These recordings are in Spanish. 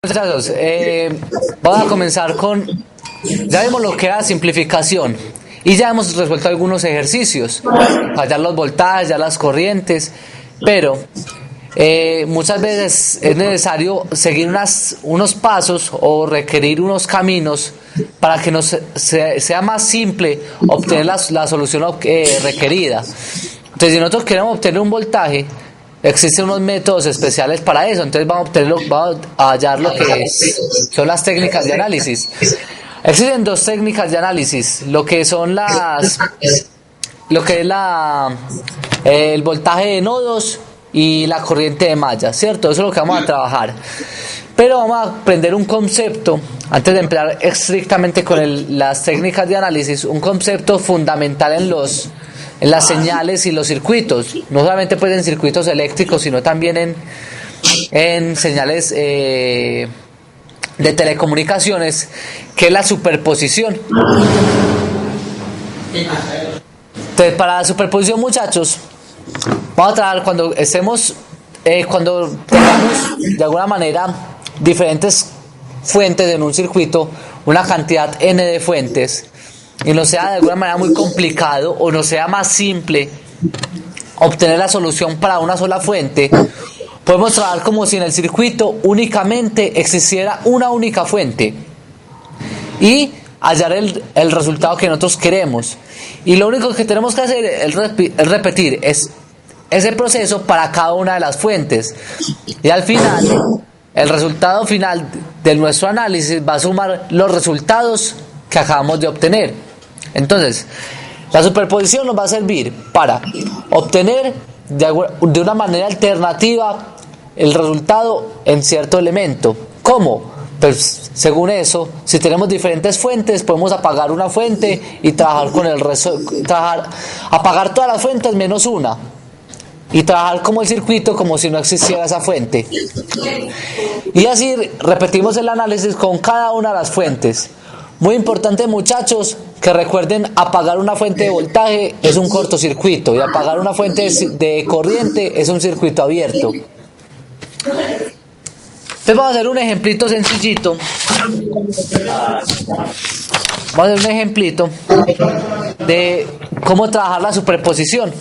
Muchachos, vamos a comenzar con, ya vimos lo que era simplificación y ya hemos resuelto algunos ejercicios, hallar los voltajes, hallar las corrientes, pero muchas veces es necesario seguir unos pasos o requerir unos caminos para que sea más simple obtener la solución requerida. Entonces, si nosotros queremos obtener un voltaje, existen unos métodos especiales para eso. Entonces vamos a hallar lo que son las técnicas de análisis. Existen dos técnicas de análisis, lo que es el voltaje de nodos y la corriente de malla, ¿cierto? Eso es lo que vamos a trabajar. Pero vamos a aprender un concepto, antes de empezar estrictamente con las técnicas de análisis, un concepto fundamental en las señales y los circuitos, no solamente pues en circuitos eléctricos, sino también en señales de telecomunicaciones, que es la superposición. Entonces, para la superposición, muchachos, vamos a trabajar cuando tengamos de alguna manera diferentes fuentes en un circuito, una cantidad n de fuentes, y no sea de alguna manera muy complicado o no sea más simple obtener la solución para una sola fuente. Podemos trabajar como si en el circuito únicamente existiera una única fuente y hallar el resultado que nosotros queremos, y lo único que tenemos que hacer es repetir ese proceso para cada una de las fuentes, y al final el resultado final de nuestro análisis va a sumar los resultados que acabamos de obtener. Entonces, la superposición nos va a servir para obtener de una manera alternativa el resultado en cierto elemento. ¿Cómo? Pues según eso, si tenemos diferentes fuentes, podemos apagar una fuente y trabajar con el resto, apagar todas las fuentes menos una, y trabajar como el circuito como si no existiera esa fuente. Y así repetimos el análisis con cada una de las fuentes. Muy importante, muchachos, que recuerden: apagar una fuente de voltaje es un cortocircuito y apagar una fuente de corriente es un circuito abierto. Entonces vamos a hacer un ejemplito sencillito. Vamos a hacer un ejemplito de cómo trabajar la superposición.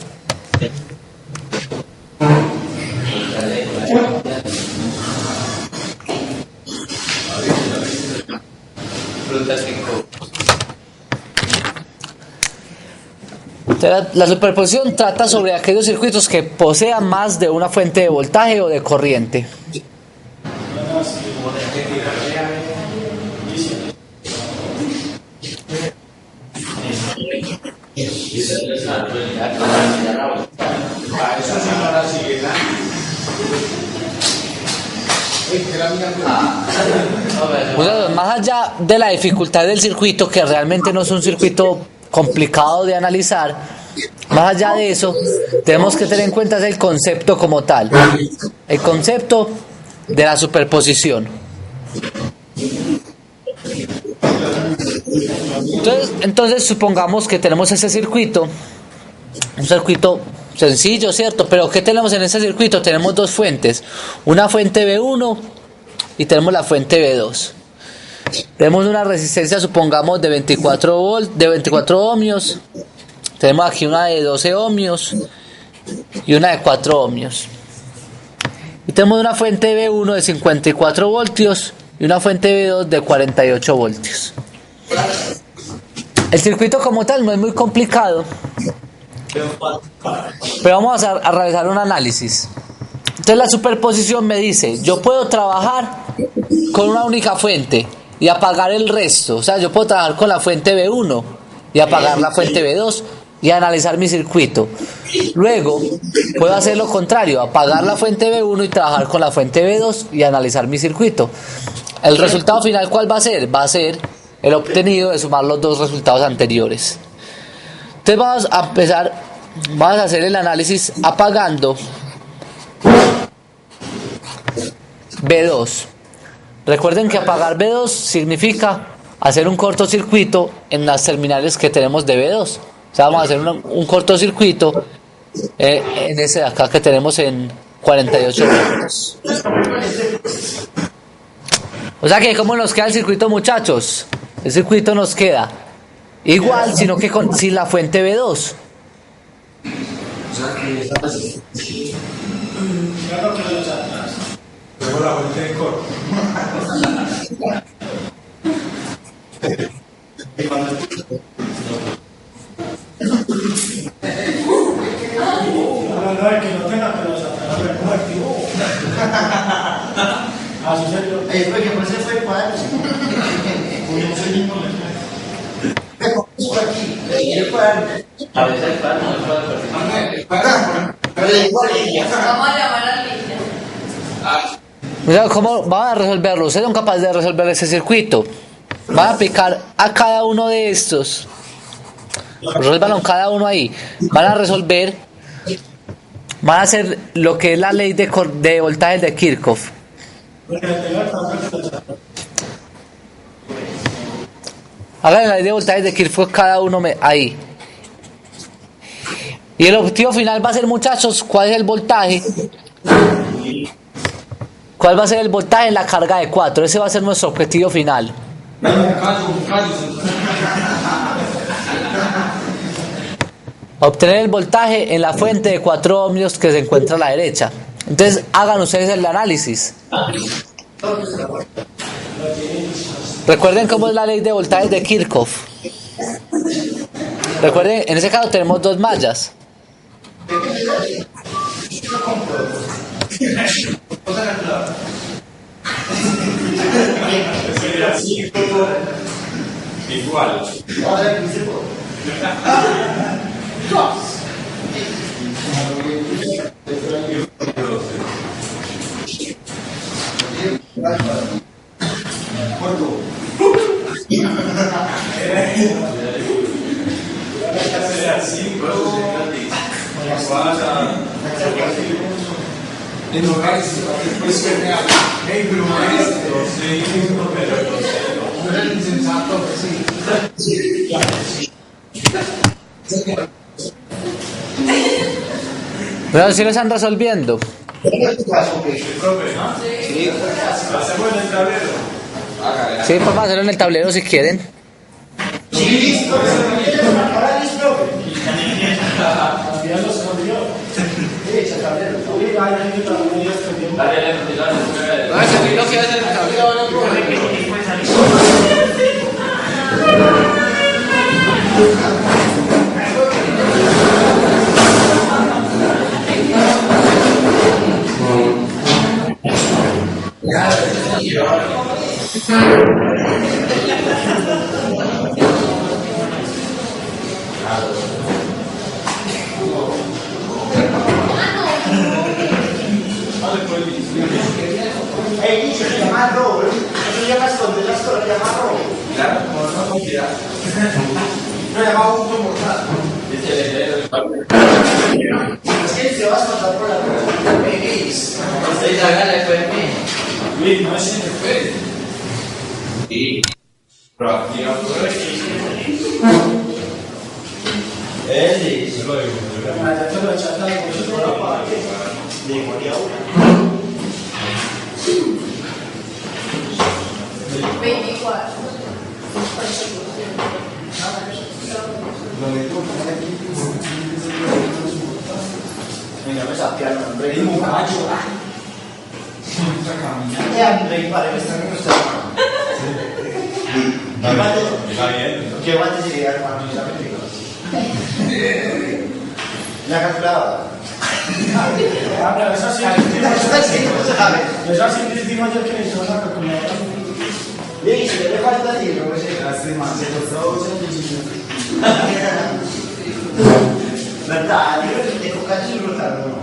La superposición trata sobre aquellos circuitos que posean más de una fuente de voltaje o de corriente. Bueno, más allá de la dificultad del circuito, que realmente no es un circuito complicado de analizar, más allá de eso, tenemos que tener en cuenta el concepto como tal, el concepto de la superposición. Entonces supongamos que tenemos ese circuito, un circuito sencillo, ¿cierto? Pero ¿qué tenemos en ese circuito? Tenemos dos fuentes, una fuente B1 y tenemos la fuente B2. Tenemos una resistencia, supongamos, de 24 ohmios. Tenemos aquí una de 12 ohmios y una de 4 ohmios. Y tenemos una fuente B1 de 54 voltios y una fuente B2 de 48 voltios. El circuito como tal no es muy complicado, pero vamos a realizar un análisis. Entonces la superposición me dice: yo puedo trabajar con una única fuente y apagar el resto. O sea, yo puedo trabajar con la fuente B1 y apagar la fuente B2 y analizar mi circuito. Luego puedo hacer lo contrario: apagar la fuente B1 y trabajar con la fuente B2 y analizar mi circuito. El resultado final, ¿cuál va a ser? Va a ser el obtenido de sumar los dos resultados anteriores. Entonces vamos a hacer el análisis apagando B2. Recuerden que apagar B2 significa hacer un cortocircuito en las terminales que tenemos de B2. O sea, vamos a hacer un cortocircuito en ese de acá que tenemos en 48 voltios. O sea que ¿cómo nos queda el circuito, muchachos? El circuito nos queda igual, sino que sin la fuente B2. Luego la fuente de coro. No, el que no tenga que los atrás como activo. Así serio. Porque por eso fue el cuadro. Por aquí, el cuadro. A veces el cuadro no es cuadro. Vamos a llamar a Alicia. O sea, ¿cómo van a resolverlo? Ustedes son capaces de resolver ese circuito. Van a aplicar a cada uno de estos. Resuélvanlo cada uno ahí. Van a resolver. Van a hacer lo que es la ley de voltajes de Kirchhoff. Hagan la ley de voltajes de Kirchhoff cada uno ahí. Y el objetivo final va a ser, muchachos, ¿cuál es el voltaje? ¿Cuál va a ser el voltaje en la carga de 4? Ese va a ser nuestro objetivo final. Obtener el voltaje en la fuente de 4 ohmios que se encuentra a la derecha. Entonces hagan ustedes el análisis. Recuerden cómo es la ley de voltajes de Kirchhoff. Recuerden, en ese caso tenemos 2 mallas. Igual. Pero si lo están resolviendo. Sí, podemos hacerlo en el tablero si quieren. Se llama robo. Eso llama esconder las cosas, se llama robo. Claro, como no cantidad. Lo llama punto mortal. Es que te vas a matar por la cosa. Venís. Usted ya gana el FMI. Luis, no es siempre. Sí. Proactiva. Eli. Eso lo digo. Ya te lo echaste a la cosa. De memoria una. 24. Venga, me sapiaron, hombre. Y un caballo. André, padre, me están gustando. ¿Qué guantes sería, hermano? La calculadora. Eso sí, digo yo que hizo la calculadora. Luis, ¿qué le falta a ti? No sé. Se costó ¿verdad? Digo que te cocacho y rotando, ¿no?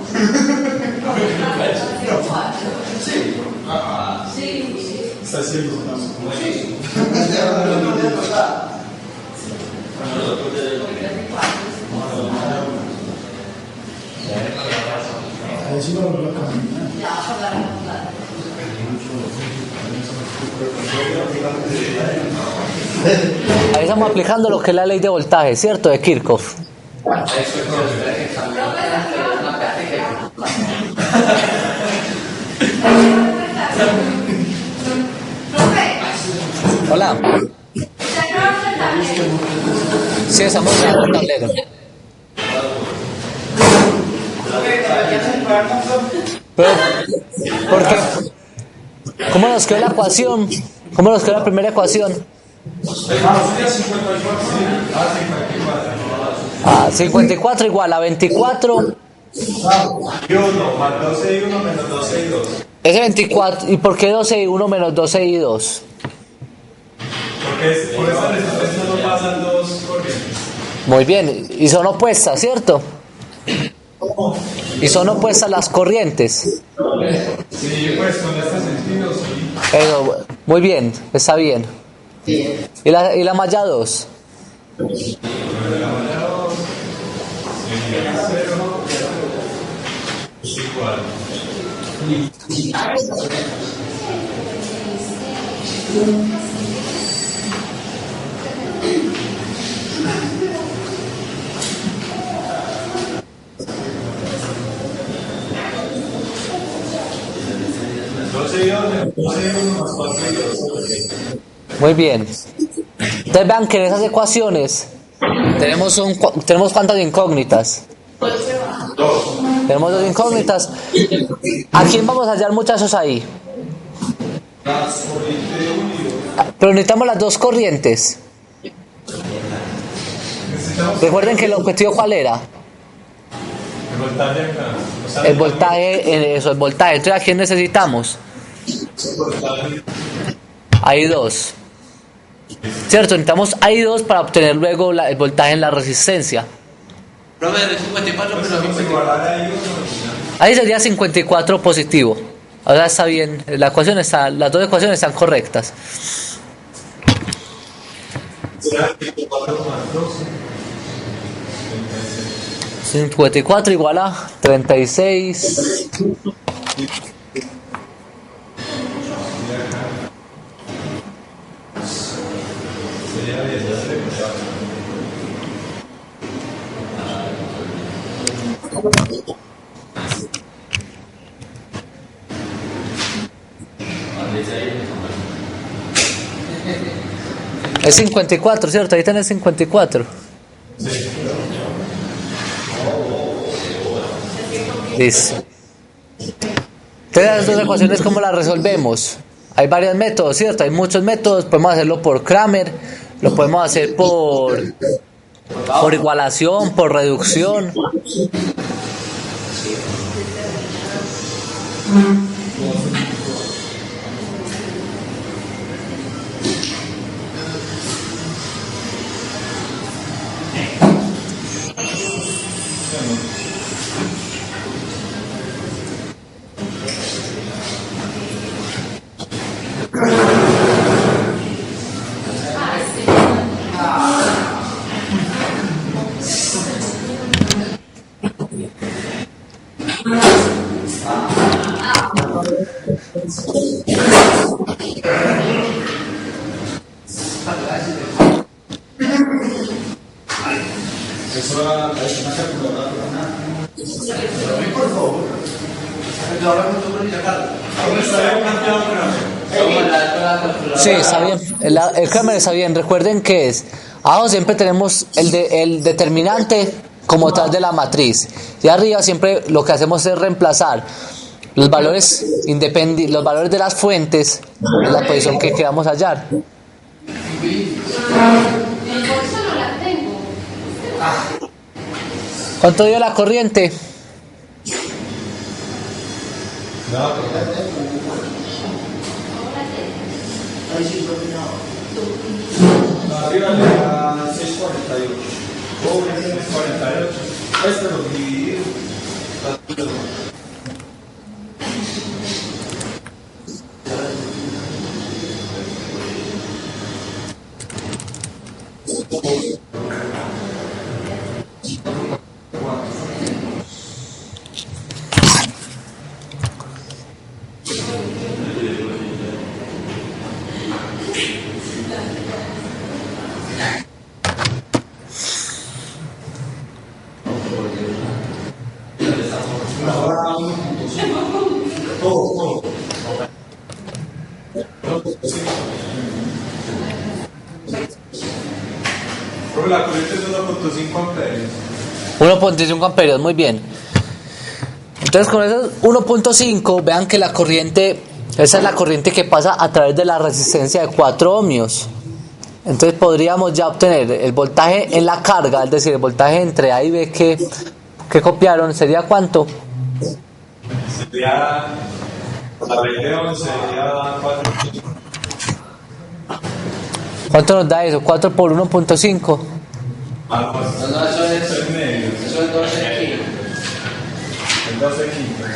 Sí. Sí. Está haciendo una. Sí. A ver si lo volvió a caminar. Ya, por la calculadora. Ahí estamos aplicando lo que es la ley de voltaje, ¿cierto? De Kirchhoff. Hola. Sí, estamos en el tablero. Pero, ¿por qué? ¿Cómo nos quedó la ecuación? ¿Cómo nos quedó la primera ecuación? Ah, 54 igual a 24. Y 1 más 12 y 1 menos 12 y 2. Ese 24. ¿Y por qué 12 y 1 menos 12 y 2? Porque por esta resistencia no pasan dos corrientes. Muy bien. Y son opuestas, ¿cierto? Y son opuestas las corrientes. Sí, pues con este sentido sí. Eso, muy bien, está bien. ¿Y la malla 2? Igual. Doce y 2 menos 12 y 1 más 4 y 2. Muy bien. Ustedes vean que en esas ecuaciones tenemos cuántas incógnitas. Tenemos dos incógnitas. ¿A quién vamos a hallar, muchachos, ahí? Pero necesitamos las dos corrientes. Recuerden que el objetivo, ¿cuál era? El voltaje acá. El voltaje, eso, el voltaje. Entonces, ¿a quién necesitamos? Hay dos. ¿Cierto? Necesitamos I2 para obtener luego el voltaje en la resistencia. Profe, de 54 pero 54. Ahí sería 54 positivo. Ahora está bien, la ecuación está, las dos ecuaciones están correctas. 54 igual a 36. Es 54, ¿cierto? Ahí tenés 54. Listo. Entonces las dos ecuaciones, ¿cómo las resolvemos? Hay varios métodos, ¿cierto? Hay muchos métodos. Podemos hacerlo por Kramer, lo podemos hacer por igualación, por reducción. Sí, está bien. El Kramer está bien. Recuerden que es abajo siempre tenemos el determinante como tal de la matriz. Y arriba siempre lo que hacemos es reemplazar los valores los valores de las fuentes en la posición que queramos hallar. ¿Cuánto dio la corriente? Arriba le da 648. Pobre 648. Esto lo dividir. Profe, la corriente es 1.5 amperios. 1.5 amperios, muy bien. Entonces con esos 1.5, vean que la corriente, esa es la corriente que pasa a través de la resistencia de 4 ohmios. Entonces podríamos ya obtener el voltaje en la carga, es decir, el voltaje entre A y B que copiaron, ¿sería cuánto? Sería, la ley de 11 sería 4. ¿Cuánto nos da eso? 4 por 1.5. Ah, pues, No, eso es 6 medios. eso es 12 kilos. El 12 quintos.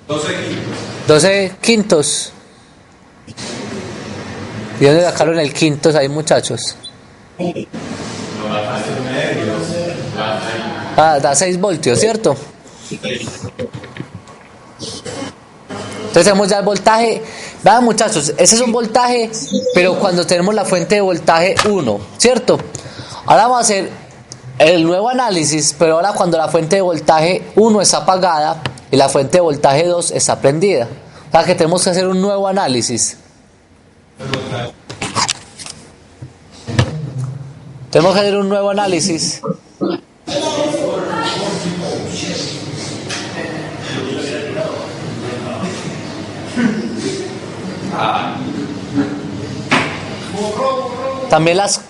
12 quintos. 12 quintos. ¿Y dónde sacaron el quintos ahí, muchachos? Ah, da 6 voltios, ¿cierto? Entonces tenemos ya el voltaje. Vean, muchachos, ese es un voltaje, pero cuando tenemos la fuente de voltaje 1, ¿cierto? Ahora vamos a hacer el nuevo análisis, pero ahora cuando la fuente de voltaje 1 está apagada y la fuente de voltaje 2 está prendida. O sea que tenemos que hacer un nuevo análisis. Tenemos que hacer un nuevo análisis.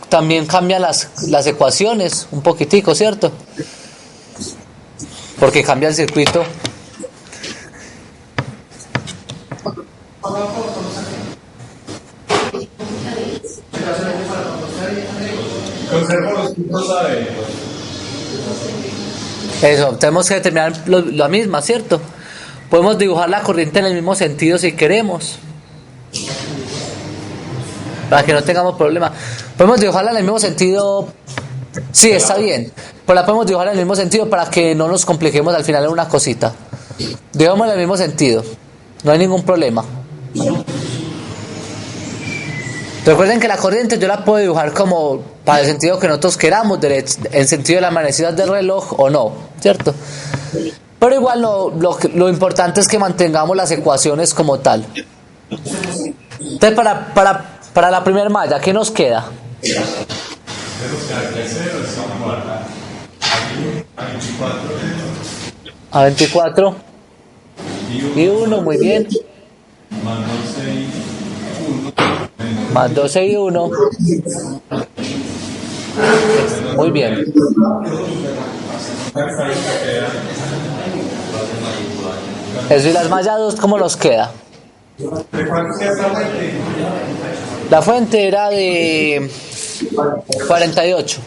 También cambian las ecuaciones un poquitico, ¿cierto? Porque cambia el circuito. Conservo los puntos adentro. Eso, tenemos que determinar la misma, ¿cierto? Podemos dibujar la corriente en el mismo sentido si queremos, para que no tengamos problema. Podemos dibujarla en el mismo sentido. Sí, está bien, pero la podemos dibujar en el mismo sentido para que no nos compliquemos al final en una cosita. Dibujamos en el mismo sentido, no hay ningún problema. Recuerden que la corriente yo la puedo dibujar como para el sentido que nosotros queramos, en sentido de las manecillas del reloj o no, ¿cierto? Pero igual lo importante es que mantengamos las ecuaciones como tal. Entonces para la primera malla, ¿qué nos queda? A 24 y 1, muy bien. Más 12 y 1. Muy bien. Eso, y las mallas 2, ¿cómo nos queda? ¿De cuánto queda esta fuente? La fuente era de 48.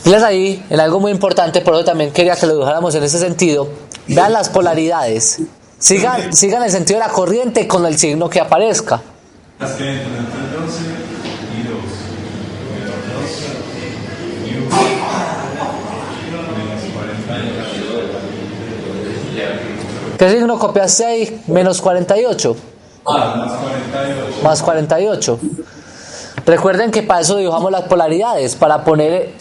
Fíjense ahí en algo muy importante, por eso también quería que lo dibujáramos en ese sentido. Vean las polaridades. Sigan el sentido de la corriente con el signo que aparezca. Las que entran entre 12 y 2. Menos 12 y 1. Menos 48. ¿Qué signo copiaste ahí? Menos 48. Más 48. Más 48. Recuerden que para eso dibujamos las polaridades, para poner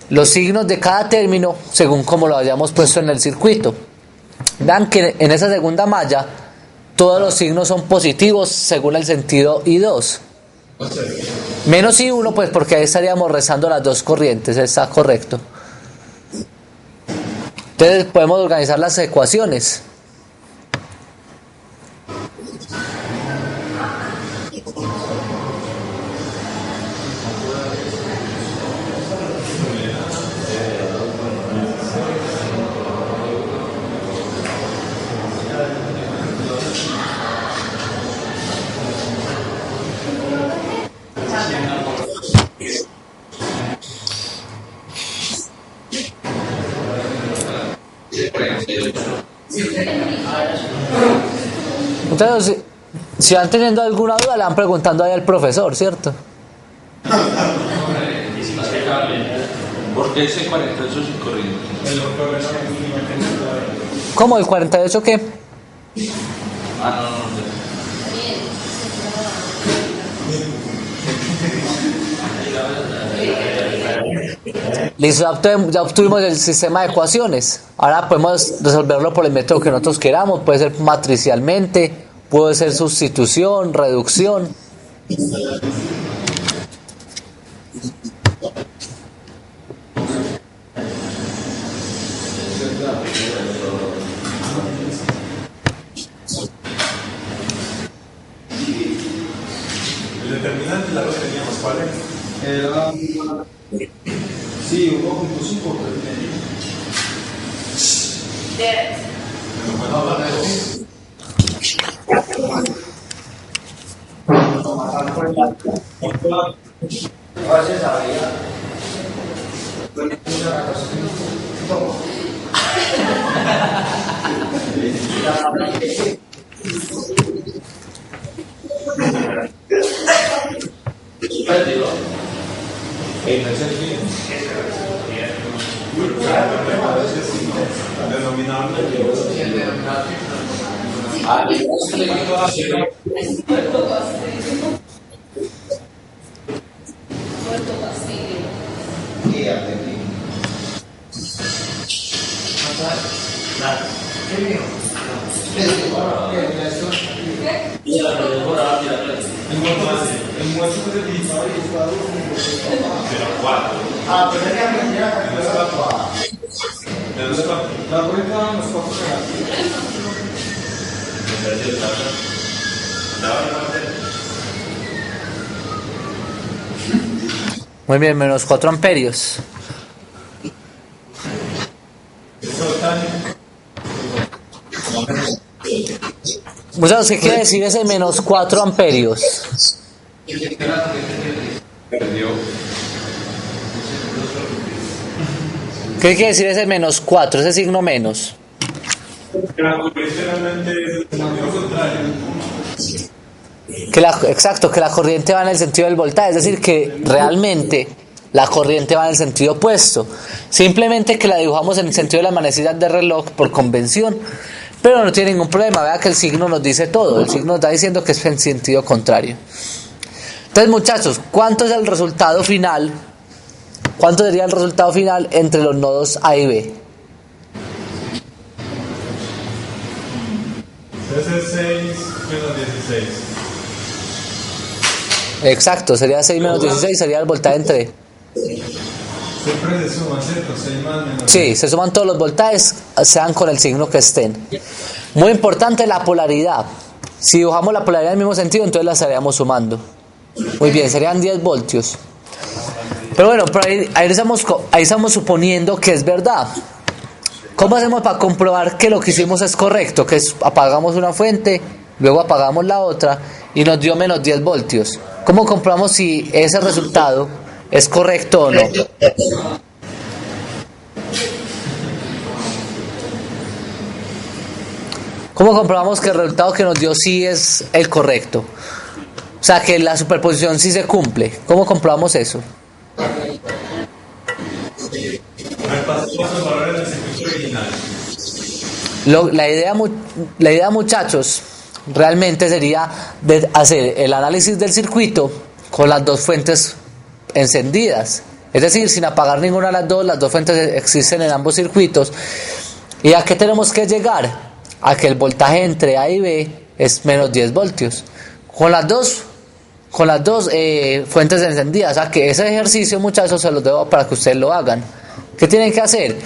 los signos de cada término según como lo hayamos puesto en el circuito. Vean que en esa segunda malla todos los signos son positivos según el sentido I2. Menos I1, pues porque ahí estaríamos rezando las dos corrientes, está correcto. Entonces podemos organizar las ecuaciones. Entonces, si van teniendo alguna duda, le van preguntando ahí al profesor, ¿cierto? ¿Por qué ese 48 sin corriente? ¿Cómo? ¿El 48 qué? Ah, no, no. Listo, ya obtuvimos el sistema de ecuaciones. Ahora podemos resolverlo por el método que nosotros queramos. Puede ser matricialmente, puede ser sustitución, reducción. El determinante la lo teníamos, ¿cuál es? Era. Sí, 1.5. Yes. La cuenta nos cuatro Muy bien, menos 4 amperios. Muchachos, ¿qué quiere decir ese menos 4 amperios? ¿Qué quiere decir ese menos 4, ese signo menos? Literalmente es el sentido contrario. Exacto, que la corriente va en el sentido del voltaje, es decir, que realmente la corriente va en el sentido opuesto. Simplemente que la dibujamos en el sentido de las manecillas de reloj por convención, pero no tiene ningún problema. Vea que el signo nos dice todo, el signo nos está diciendo que es en sentido contrario. Entonces, muchachos, ¿cuánto es el resultado final? ¿Cuánto sería el resultado final entre los nodos A y B? Ese es 6 menos 16. Exacto, sería 6 menos 16, sería el voltaje entre... Siempre se suman, ¿cierto? 6 más menos. Sí, se suman todos los voltajes, sean con el signo que estén. Muy importante la polaridad. Si dibujamos la polaridad en el mismo sentido, entonces la estaríamos sumando. Muy bien, serían 10 voltios. Pero bueno, por ahí estamos suponiendo que es verdad. ¿Cómo hacemos para comprobar que lo que hicimos es correcto? Que es, apagamos una fuente, luego apagamos la otra y nos dio menos 10 voltios. ¿Cómo comprobamos si ese resultado es correcto o no? ¿Cómo comprobamos que el resultado que nos dio sí es el correcto? O sea, que la superposición sí se cumple. ¿Cómo comprobamos eso? Pasamos los valores del circuito original. La idea, muchachos, realmente sería de hacer el análisis del circuito con las dos fuentes encendidas. Es decir, sin apagar ninguna de las dos fuentes existen en ambos circuitos. ¿Y a qué tenemos que llegar? A que el voltaje entre A y B es menos 10 voltios. Con las dos fuentes encendidas. O sea que ese ejercicio, muchachos, se los dejo para que ustedes lo hagan. ¿Qué tienen que hacer?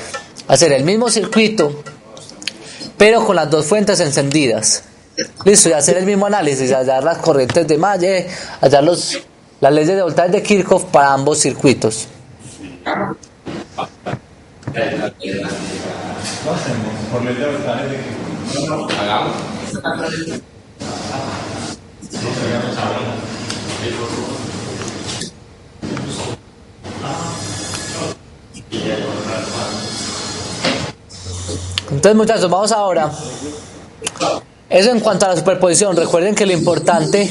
Hacer el mismo circuito, pero con las dos fuentes encendidas. Listo, y hacer el mismo análisis, hallar las corrientes de Mayer, hallar las leyes de voltaje de Kirchhoff para ambos circuitos. Lo hacemos por ley de voltaje de que Hagamos. Entonces, muchachos, vamos ahora. Eso en cuanto a la superposición. Recuerden que lo importante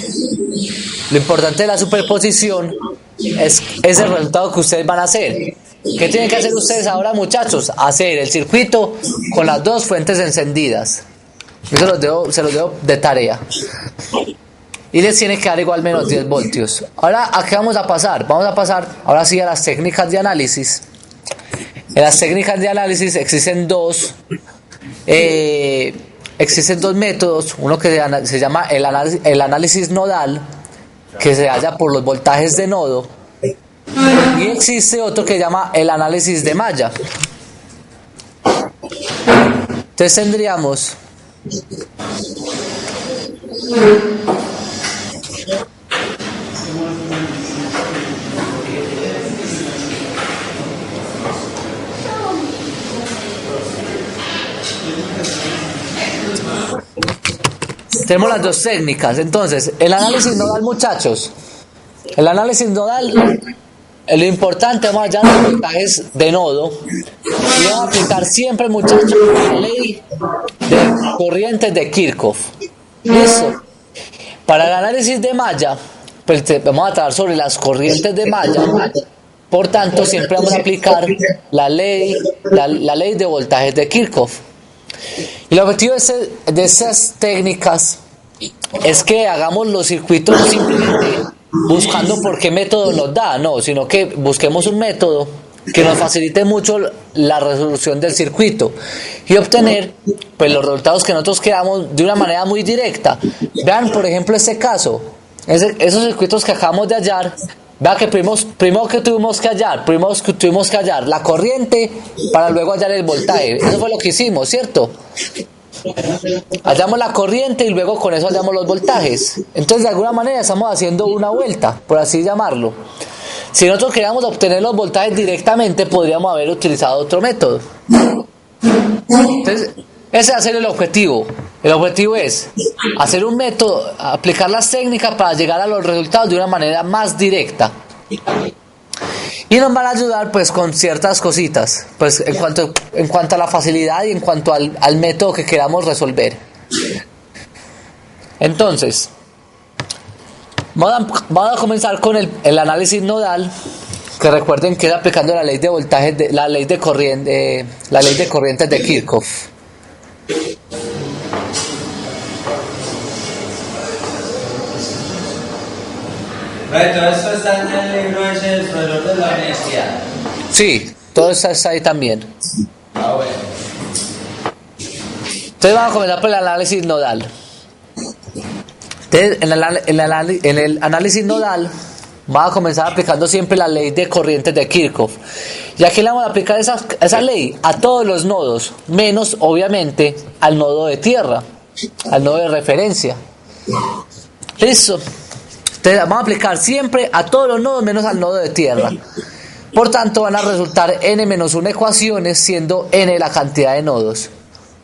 de la superposición es el resultado que ustedes van a hacer. ¿Qué tienen que hacer ustedes ahora, muchachos? Hacer el circuito con las dos fuentes encendidas. Eso se los dejo de tarea. y les tiene que dar igual menos 10 voltios. Ahora, ¿a qué vamos a pasar? Vamos a pasar ahora sí a las técnicas de análisis. En las técnicas de análisis existen dos métodos. Uno que se llama el análisis nodal, que se halla por los voltajes de nodo, y existe otro que se llama el análisis de malla. Entonces tendríamos las dos técnicas. Entonces, el análisis nodal, muchachos, el análisis nodal, lo importante, vamos a hallar los voltajes de nodo y vamos a aplicar siempre, muchachos, la ley de corrientes de Kirchhoff. ¿Listo? Para el análisis de malla, pues vamos a tratar sobre las corrientes de malla. Por tanto, siempre vamos a aplicar la ley de voltajes de Kirchhoff. Y el objetivo de esas técnicas es que hagamos los circuitos no simplemente buscando por qué método nos da, no, sino que busquemos un método que nos facilite mucho la resolución del circuito y obtener pues los resultados que nosotros queramos de una manera muy directa. Vean, por ejemplo, este caso, esos circuitos que acabamos de hallar. Vean que primero que tuvimos que hallar la corriente para luego hallar el voltaje. Eso fue lo que hicimos, ¿cierto? Hallamos la corriente y luego con eso hallamos los voltajes. Entonces, de alguna manera estamos haciendo una vuelta, por así llamarlo. Si nosotros queríamos obtener los voltajes directamente, podríamos haber utilizado otro método. Entonces, ese va a ser el objetivo. El objetivo es hacer un método, aplicar las técnicas para llegar a los resultados de una manera más directa. Y nos van a ayudar pues con ciertas cositas, pues en cuanto a la facilidad y en cuanto al método que queramos resolver. Entonces, vamos a comenzar con el análisis nodal, que recuerden que es aplicando la ley de voltaje, la ley de corrientes de Kirchhoff. Todo esto está en el libro ese del profesor de la universidad. Sí, todo está ahí también. Ah, bueno. Entonces vamos a comenzar por el análisis nodal. Entonces, en el análisis nodal vamos a comenzar aplicando siempre la ley de corrientes de Kirchhoff. Y aquí le vamos a aplicar esa ley a todos los nodos, menos obviamente al nodo de tierra, al nodo de referencia. Listo. Entonces vamos a aplicar siempre a todos los nodos menos al nodo de tierra. Por tanto, van a resultar n-1 ecuaciones, siendo n la cantidad de nodos.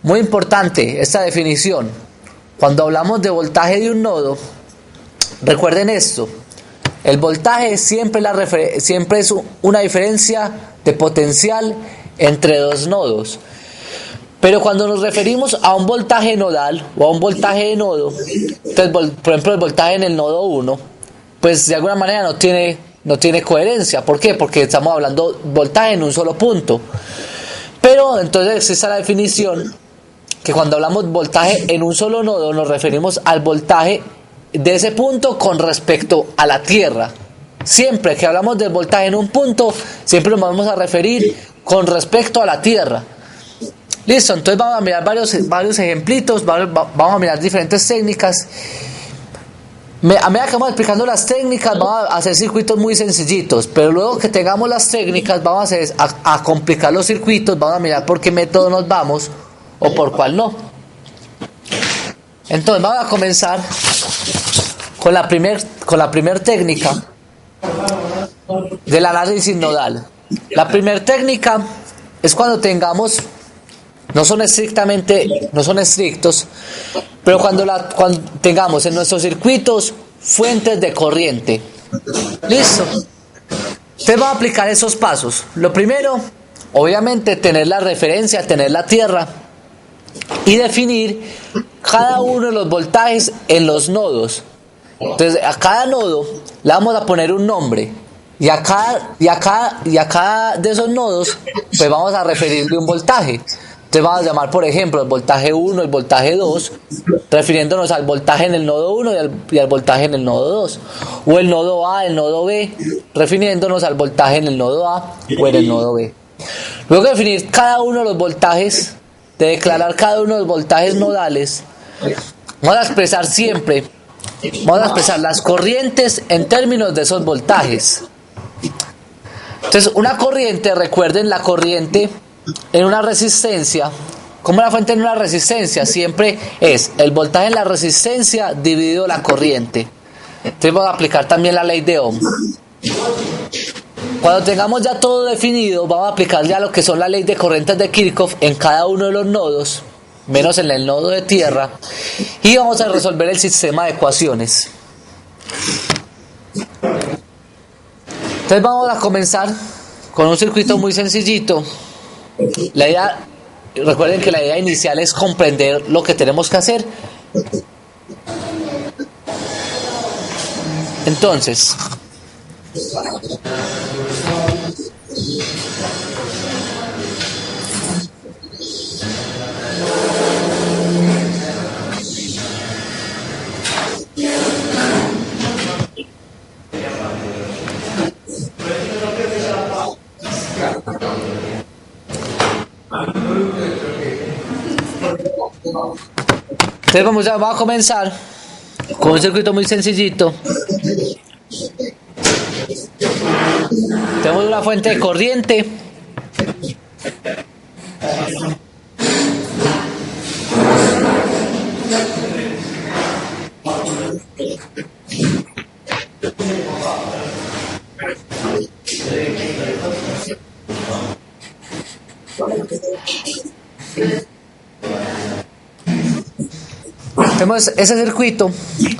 Muy importante esta definición. Cuando hablamos de voltaje de un nodo, recuerden esto. El voltaje siempre es una diferencia de potencial entre dos nodos. Pero cuando nos referimos a un voltaje nodal o a un voltaje de nodo, entonces, por ejemplo, el voltaje en el nodo 1, pues de alguna manera no tiene coherencia. ¿Por qué? Porque estamos hablando voltaje en un solo punto. Pero entonces existe la definición que cuando hablamos voltaje en un solo nodo nos referimos al voltaje de ese punto con respecto a la Tierra. Siempre que hablamos del voltaje en un punto, siempre nos vamos a referir con respecto a la Tierra. Listo, entonces vamos a mirar varios ejemplitos, vamos a mirar diferentes técnicas. A medida que vamos explicando las técnicas, vamos a hacer circuitos muy sencillitos, pero luego que tengamos las técnicas, vamos a complicar los circuitos, vamos a mirar por qué método nos vamos o por cuál no. Entonces vamos a comenzar con la primer técnica del análisis nodal. La primera técnica es cuando tengamos, no son estrictos, pero cuando tengamos en nuestros circuitos fuentes de corriente. Listo. Entonces vamos a aplicar esos pasos. Lo primero, obviamente, tener la referencia, tener la tierra y definir cada uno de los voltajes en los nodos. Entonces a cada nodo le vamos a poner un nombre y a cada de esos nodos pues vamos a referirle un voltaje. Entonces Entonces vamos a llamar, por ejemplo, el voltaje 1, el voltaje 2, refiriéndonos al voltaje en el nodo 1 y al voltaje en el nodo 2. O el nodo A, el nodo B, refiriéndonos al voltaje en el nodo A o en el nodo B. Luego de definir cada uno de los voltajes, de declarar cada uno de los voltajes nodales, vamos a expresar siempre, vamos a expresar las corrientes en términos de esos voltajes. Entonces, una corriente, recuerden, la corriente en una resistencia, como la fuente en una resistencia, siempre es el voltaje en la resistencia dividido la corriente. Entonces vamos a aplicar también la ley de Ohm. Cuando tengamos ya todo definido, vamos a aplicar ya lo que son la ley de corrientes de Kirchhoff en cada uno de los nodos, menos en el nodo de tierra, y vamos a resolver el sistema de ecuaciones. Entonces vamos a comenzar con un circuito muy sencillito. La idea, recuerden que la idea inicial es comprender lo que tenemos que hacer. Entonces, vamos a comenzar con un circuito muy sencillito. Tenemos una fuente de corriente. Tenemos ese circuito,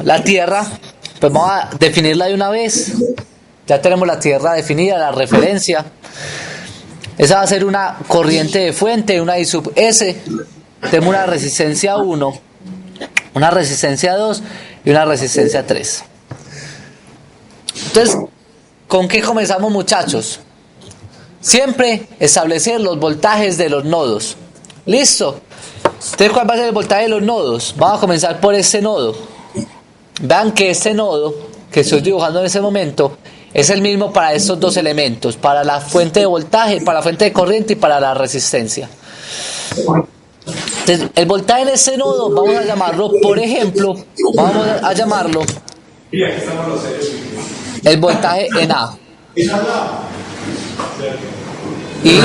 la tierra, pues vamos a definirla de una vez. Ya tenemos la tierra definida, la referencia. Esa va a ser una corriente de fuente, una I sub S. Tenemos una resistencia 1, una resistencia 2 y una resistencia 3. Entonces, ¿con qué comenzamos, muchachos? Siempre establecer los voltajes de los nodos. ¿Listo? Entonces, ¿cuál va a ser el voltaje de los nodos? Vamos a comenzar por este nodo. Vean que este nodo que estoy dibujando en ese momento es el mismo para estos dos elementos, para la fuente de voltaje, para la fuente de corriente y para la resistencia. Entonces, el voltaje en este nodo vamos a llamarlo, por ejemplo, vamos a llamarlo el voltaje en A. Y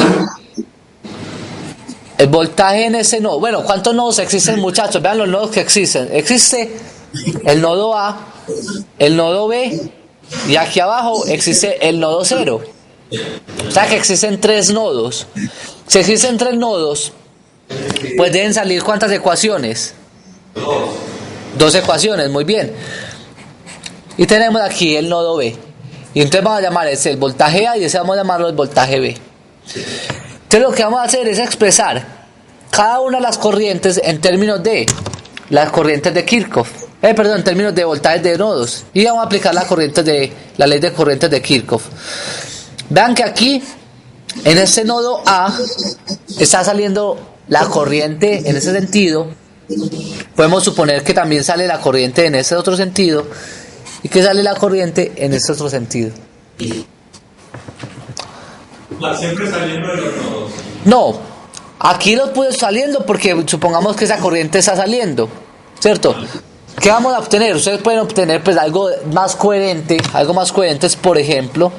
el voltaje en ese nodo, bueno, ¿cuántos nodos existen, muchachos? Vean los nodos que existen. Existe el nodo A, el nodo B, y aquí abajo existe el nodo 0. O sea que existen 3 nodos. Si existen 3 nodos, pues deben salir ¿cuántas ecuaciones? 2 ecuaciones, muy bien. Y tenemos aquí el nodo B. Y entonces vamos a llamar ese el voltaje A y ese vamos a llamarlo el voltaje B. Entonces lo que vamos a hacer es expresar cada una de las corrientes en términos de las corrientes de Kirchhoff. En términos de voltajes de nodos. Y vamos a aplicar la ley de corrientes de Kirchhoff. Vean que aquí, en este nodo A, está saliendo la corriente en ese sentido. Podemos suponer que también sale la corriente en ese otro sentido. Y que sale la corriente en este otro sentido. Siempre saliendo de los nodos. No, aquí los puedo saliendo porque supongamos que esa corriente está saliendo, ¿cierto? ¿Qué vamos a obtener? Ustedes pueden obtener pues algo más coherente. Algo más coherente es, por ejemplo,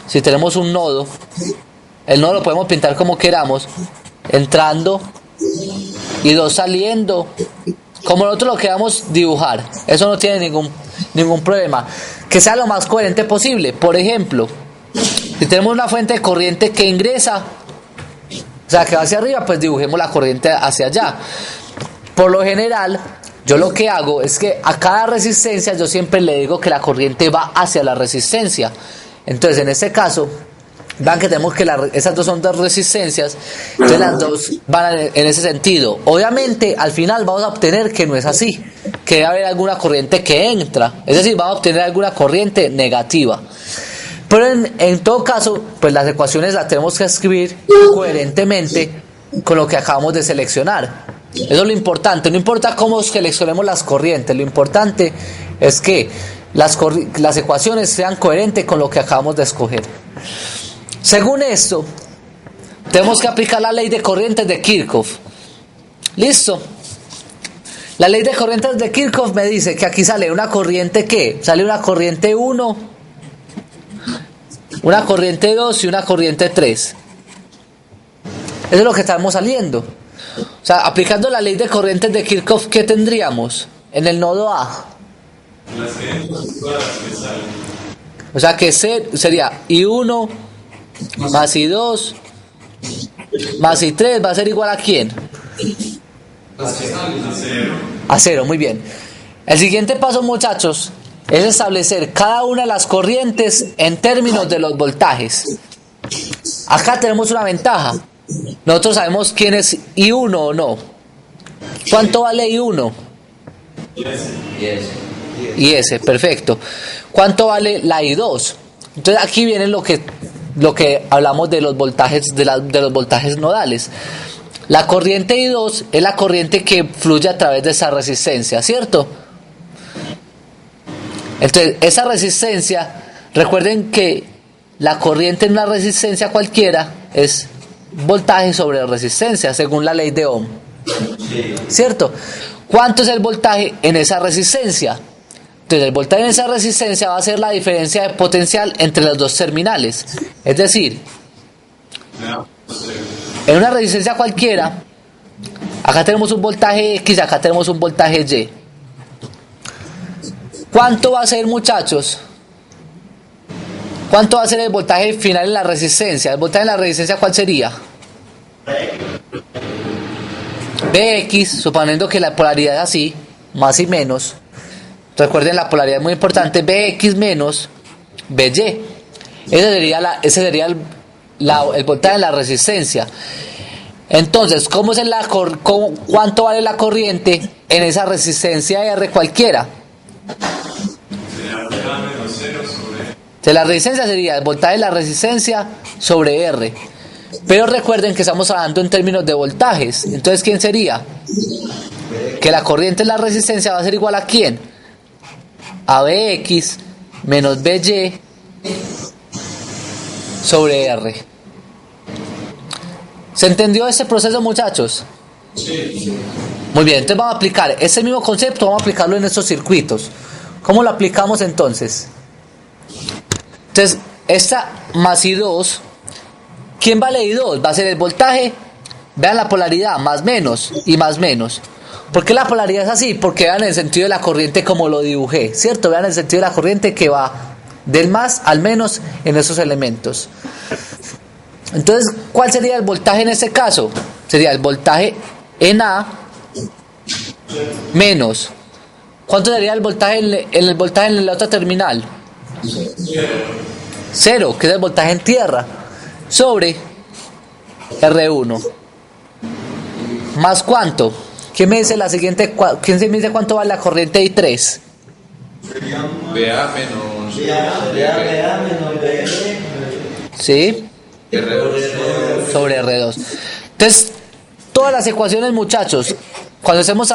si tenemos un nodo, el nodo lo podemos pintar como queramos, entrando y 2 saliendo, como nosotros lo queramos dibujar. Eso no tiene ningún problema. Que sea lo más coherente posible. Por ejemplo, si tenemos una fuente de corriente que ingresa, o sea, que va hacia arriba, pues dibujemos la corriente hacia allá. Por lo general, yo lo que hago es que a cada resistencia yo siempre le digo que la corriente va hacia la resistencia. Entonces, en este caso, vean que tenemos que esas dos son 2 resistencias, entonces las 2 van en ese sentido. Obviamente, al final vamos a obtener que no es así, que debe haber alguna corriente que entra, es decir, vamos a obtener alguna corriente negativa. Pero en todo caso, pues las ecuaciones las tenemos que escribir coherentemente con lo que acabamos de seleccionar. Eso es lo importante. No importa cómo seleccionemos las corrientes, lo importante es que las ecuaciones sean coherentes con lo que acabamos de escoger. Según esto, tenemos que aplicar la ley de corrientes de Kirchhoff. ¿Listo? La ley de corrientes de Kirchhoff me dice que aquí sale una corriente, ¿qué? Sale una corriente 1, una corriente 2 y una corriente 3. Eso es lo que estamos saliendo. O sea, aplicando la ley de corrientes de Kirchhoff, ¿qué tendríamos en el nodo A? Las que entran, todas las que salen. O sea que sería I1 más I2 más I3 va a ser igual a ¿quién? A cero. A 0, muy bien. El siguiente paso, muchachos, es establecer cada una de las corrientes en términos de los voltajes. Acá tenemos una ventaja. Nosotros sabemos quién es I1 o no. ¿Cuánto vale I1? Y ese, perfecto. ¿Cuánto vale la I2? Entonces aquí viene lo que hablamos de los voltajes de los voltajes nodales. La corriente I2 es la corriente que fluye a través de esa resistencia, ¿cierto? Entonces, esa resistencia, recuerden que la corriente en una resistencia cualquiera es voltaje sobre resistencia, según la ley de Ohm. ¿Cierto? ¿Cuánto es el voltaje en esa resistencia? Entonces, el voltaje en esa resistencia va a ser la diferencia de potencial entre los dos terminales. Es decir, en una resistencia cualquiera, acá tenemos un voltaje X, acá tenemos un voltaje Y. ¿Cuánto va a ser, muchachos? ¿Cuánto va a ser el voltaje final en la resistencia? ¿El voltaje en la resistencia cuál sería? Bx, suponiendo que la polaridad es así, más y menos. Recuerden, la polaridad es muy importante. Bx menos By. Ese sería el voltaje de la resistencia. Entonces, ¿cuánto vale la corriente en esa resistencia R cualquiera? Sería A menos 0 sobre. De la resistencia sería el voltaje de la resistencia sobre R. Pero recuerden que estamos hablando en términos de voltajes. Entonces, ¿quién sería? Que la corriente en la resistencia va a ser igual a ¿quién? A Bx menos By sobre R. ¿Se entendió ese proceso, muchachos? Sí. Muy bien, entonces vamos a aplicar ese mismo concepto, vamos a aplicarlo en estos circuitos. ¿Cómo lo aplicamos entonces? Entonces, esta más I2, ¿quién vale I2? Va a ser el voltaje, vean la polaridad, más menos y más menos. ¿Por qué la polaridad es así? Porque vean el sentido de la corriente como lo dibujé, ¿cierto? Vean el sentido de la corriente que va del más al menos en esos elementos. Entonces, ¿cuál sería el voltaje en este caso? Sería el voltaje en A menos. ¿Cuánto sería el voltaje en la otra terminal? 0, que es el voltaje en tierra, sobre R1. ¿Más cuánto? ¿Quién me dice quién me dice cuánto vale la corriente I3? BA menos ¿Sí? R2 Sobre R2. Entonces, todas las ecuaciones, muchachos, cuando estemos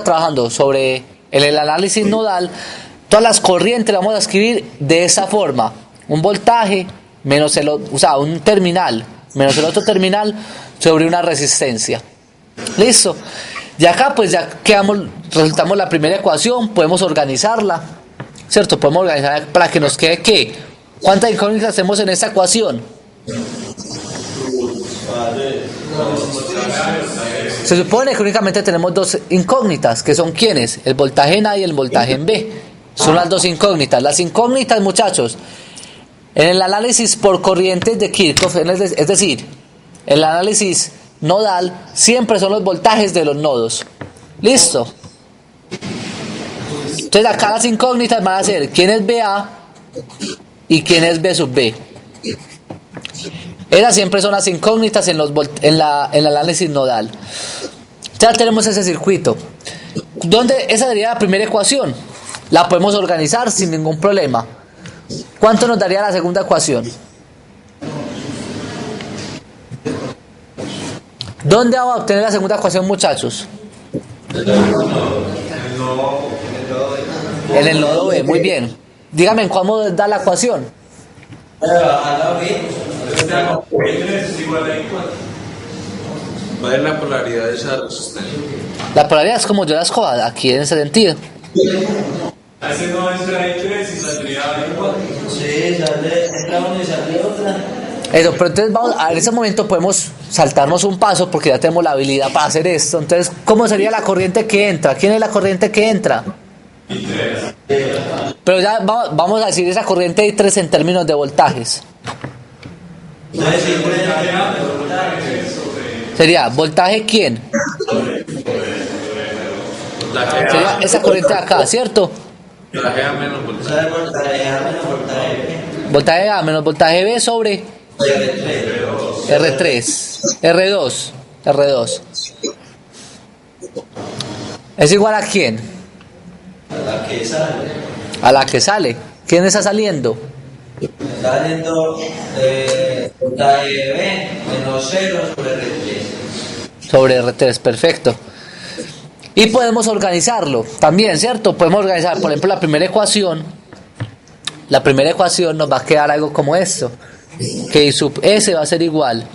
trabajando sobre el análisis nodal, todas las corrientes las vamos a escribir de esa forma: un voltaje menos un terminal menos el otro terminal sobre una resistencia. Listo. Y acá pues ya resultamos la primera ecuación, podemos organizarla, ¿cierto? Podemos organizarla para que nos quede ¿qué? ¿Cuántas incógnitas tenemos en esta ecuación? Se supone que únicamente tenemos dos incógnitas, que son ¿quiénes? El voltaje en A y el voltaje en B. Son las dos incógnitas. Las incógnitas, muchachos, en el análisis por corrientes de Kirchhoff, es decir, el análisis nodal, siempre son los voltajes de los nodos. ¿Listo? Entonces acá las incógnitas van a ser quién es BA y quién es B sub B. Esas siempre son las incógnitas en el análisis nodal. Ya tenemos ese circuito. Esa sería la primera ecuación. La podemos organizar sin ningún problema. ¿Cuánto nos daría la segunda ecuación? ¿Dónde vamos a obtener la segunda ecuación, muchachos? En el nodo B, muy bien. Dígame en cómo da la ecuación. Es igual a I4. Va a ver la polaridad de esa resistencia. La polaridad es como yo la escoba, aquí en ese sentido. Ese no entra I3 y saldría I4. Sí, sale, entra una y sale otra. Eso, pero entonces vamos, en ese momento podemos saltarnos un paso porque ya tenemos la habilidad para hacer esto. Entonces, ¿cómo sería la corriente que entra? ¿Quién es la corriente que entra? I3. Pero ya vamos a decir esa corriente de I3 en términos de voltajes. Entonces, sí, Sería, ¿voltaje quién? Sería esa corriente de acá, ¿cierto? Voltaje A menos voltaje. sale voltaje A menos voltaje B. Voltaje A menos voltaje B sobre R3. R2. ¿Es igual a quién? La que sale. A la que sale. ¿Quién está saliendo? Está saliendo voltaje B menos 0 sobre R3. Sobre R3, perfecto. Y podemos organizarlo también, ¿cierto? Podemos organizar, por ejemplo, la primera ecuación. La primera ecuación nos va a quedar algo como esto. Que I sub S va a ser igual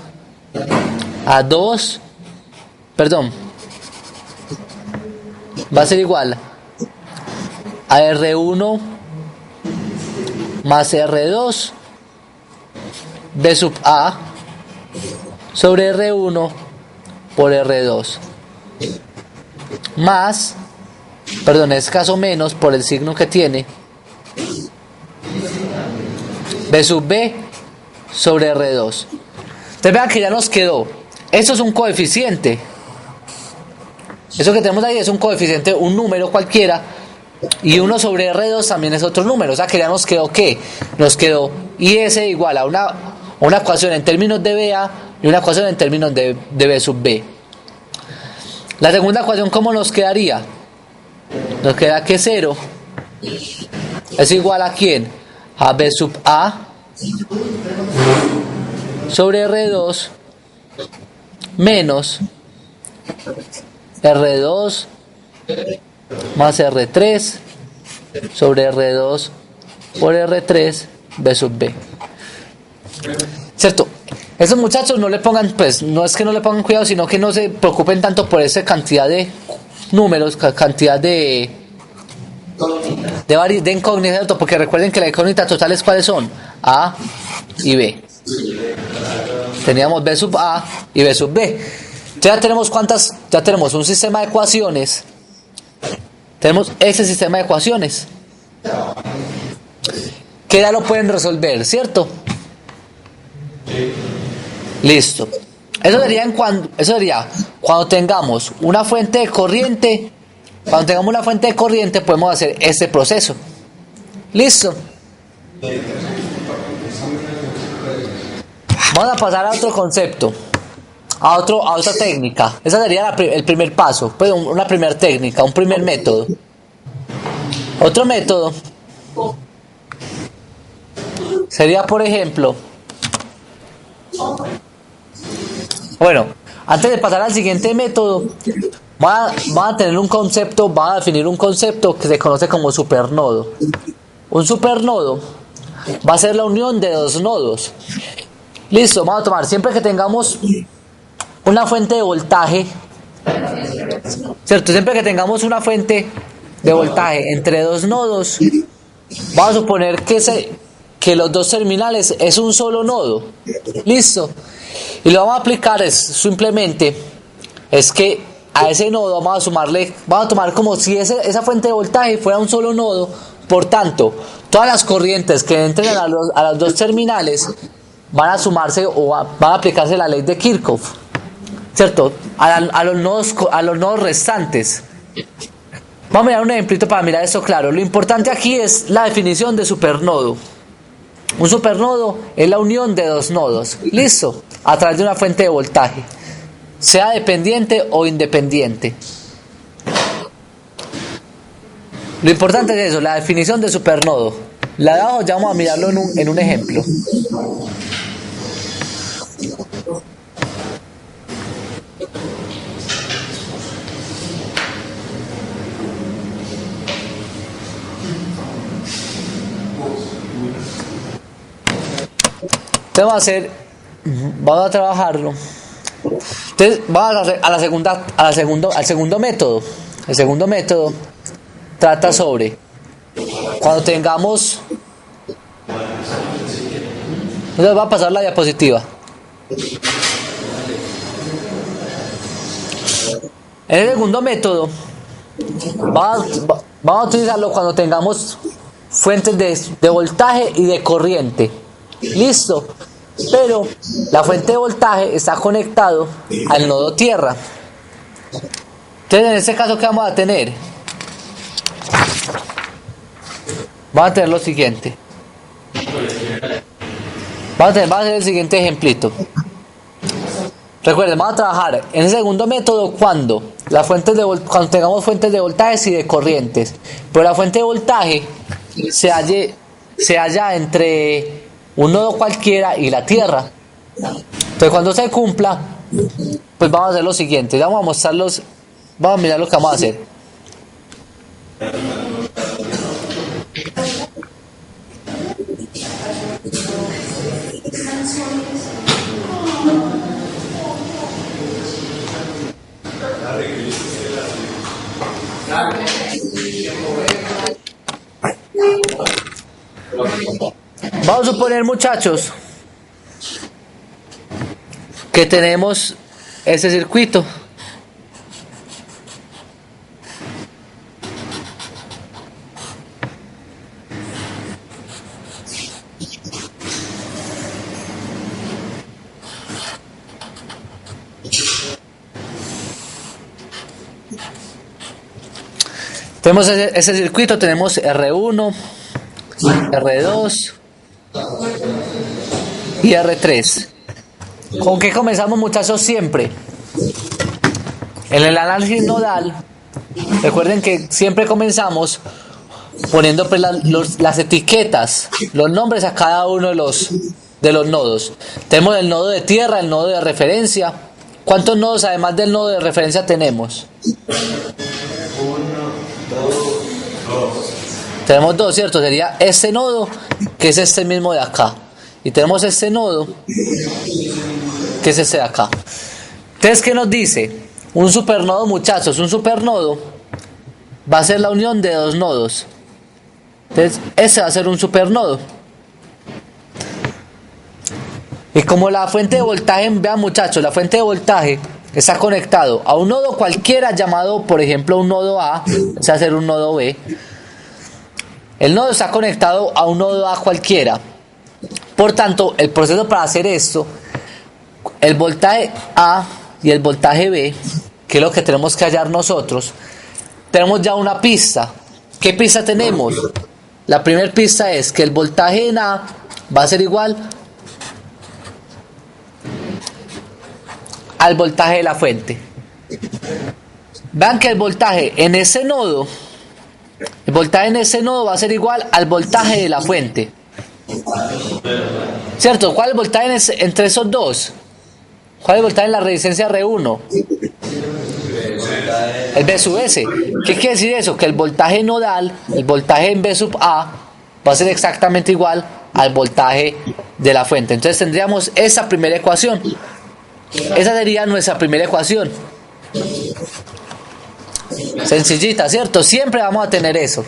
a 2, perdón, va a ser igual a R1 más R2 B sub A sobre R1 por R2 más, perdón, es caso menos por el signo que tiene, B sub B sobre R2. Entonces vean que ya nos quedó. Esto es un coeficiente. Eso que tenemos ahí es un coeficiente, un número cualquiera. Y 1 sobre R2 también es otro número. O sea que ya nos quedó ¿qué? Nos quedó IS igual a una ecuación en términos de BA y una ecuación en términos de B sub B. La segunda ecuación, ¿cómo nos quedaría? Nos queda que 0 es igual a ¿quién? A B sub A sobre R2 menos R2 más R3 sobre R2 por R3 B sub B. ¿Cierto? Esos muchachos no le pongan, pues, no es que no le pongan cuidado, sino que no se preocupen tanto por esa cantidad de números, cantidad de incógnitas, ¿cierto? Porque recuerden que las incógnitas totales, ¿cuáles son? A y B. Teníamos B sub A y B sub B. Ya tenemos ya tenemos un sistema de ecuaciones. Tenemos ese sistema de ecuaciones que ya lo pueden resolver, ¿cierto? Listo. Eso sería cuando tengamos una fuente de corriente. Cuando tengamos una fuente de corriente podemos hacer este proceso. Listo. Vamos a pasar a otro concepto, a otra técnica. Esa sería el primer paso, pues una primera técnica, un primer método. Otro método sería, por ejemplo, bueno, antes de pasar al siguiente método, va a tener un concepto, va a definir un concepto que se conoce como supernodo. Un supernodo va a ser la unión de dos nodos. Listo, vamos a tomar, siempre que tengamos una fuente de voltaje, ¿cierto? Siempre que tengamos una fuente de voltaje entre dos nodos, vamos a suponer que los dos terminales es un solo nodo. Listo. Y lo vamos a aplicar es que a ese nodo vamos a tomar como si esa fuente de voltaje fuera un solo nodo. Por tanto, todas las corrientes que entren a los dos terminales van a sumarse o van a aplicarse la ley de Kirchhoff, ¿cierto? A los nodos restantes. Vamos a mirar un ejemplito para mirar esto claro. Lo importante aquí es la definición de supernodo. Un supernodo es la unión de dos nodos, listo, a través de una fuente de voltaje, sea dependiente o independiente. Lo importante es eso, la definición de supernodo. La de abajo ya vamos a mirarlo en un ejemplo. Vamos a trabajarlo. Entonces, vamos al segundo método. El segundo método trata sobre cuando tengamos. Entonces va a pasar la diapositiva. En el segundo método vamos a utilizarlo cuando tengamos fuentes de voltaje y de corriente. Listo. Pero la fuente de voltaje está conectado al nodo tierra. Entonces, en este caso, ¿qué vamos a tener? Vamos a tener lo siguiente. Vamos a hacer el siguiente ejemplito. Recuerden, vamos a trabajar en el segundo método cuando tengamos fuentes de voltajes y de corrientes. Pero la fuente de voltaje se halla entre un nodo cualquiera y la tierra. Entonces, cuando se cumpla, pues vamos a hacer lo siguiente. Vamos a mirar lo que vamos a hacer. Vamos a suponer, muchachos, que tenemos ese circuito. Tenemos ese circuito, tenemos R1, R2 y R3. ¿Con qué comenzamos, muchachos? Siempre en el análisis nodal. Recuerden que siempre comenzamos poniendo pues las etiquetas, los nombres a cada uno de los nodos. Tenemos el nodo de tierra, el nodo de referencia. ¿Cuántos nodos además del nodo de referencia tenemos? Tenemos dos, ¿cierto? Sería este nodo, que es este mismo de acá. Y tenemos este nodo, que es este de acá. Entonces, ¿qué nos dice? Un supernodo, muchachos, un supernodo va a ser la unión de dos nodos. Entonces, ese va a ser un supernodo. Y como la fuente de voltaje, vean, muchachos, la fuente de voltaje está conectado a un nodo cualquiera llamado, por ejemplo, un nodo A, o sea, hacer un nodo B. El nodo está conectado a un nodo A cualquiera. Por tanto, el proceso para hacer esto, el voltaje A y el voltaje B, que es lo que tenemos que hallar nosotros, tenemos ya una pista. ¿Qué pista tenemos? La primera pista es que el voltaje en A va a ser igual al voltaje de la fuente. Vean que el voltaje en ese nodo va a ser igual al voltaje de la fuente. ¿Cierto? ¿Cuál es el voltaje entre esos dos? ¿Cuál es el voltaje en la resistencia R1? El B sub S. ¿Qué quiere decir eso? Que el voltaje nodal, el voltaje en B sub A, va a ser exactamente igual al voltaje de la fuente. Entonces tendríamos esa primera ecuación. Esa sería nuestra primera ecuación. Sencillita, ¿cierto? Siempre vamos a tener eso.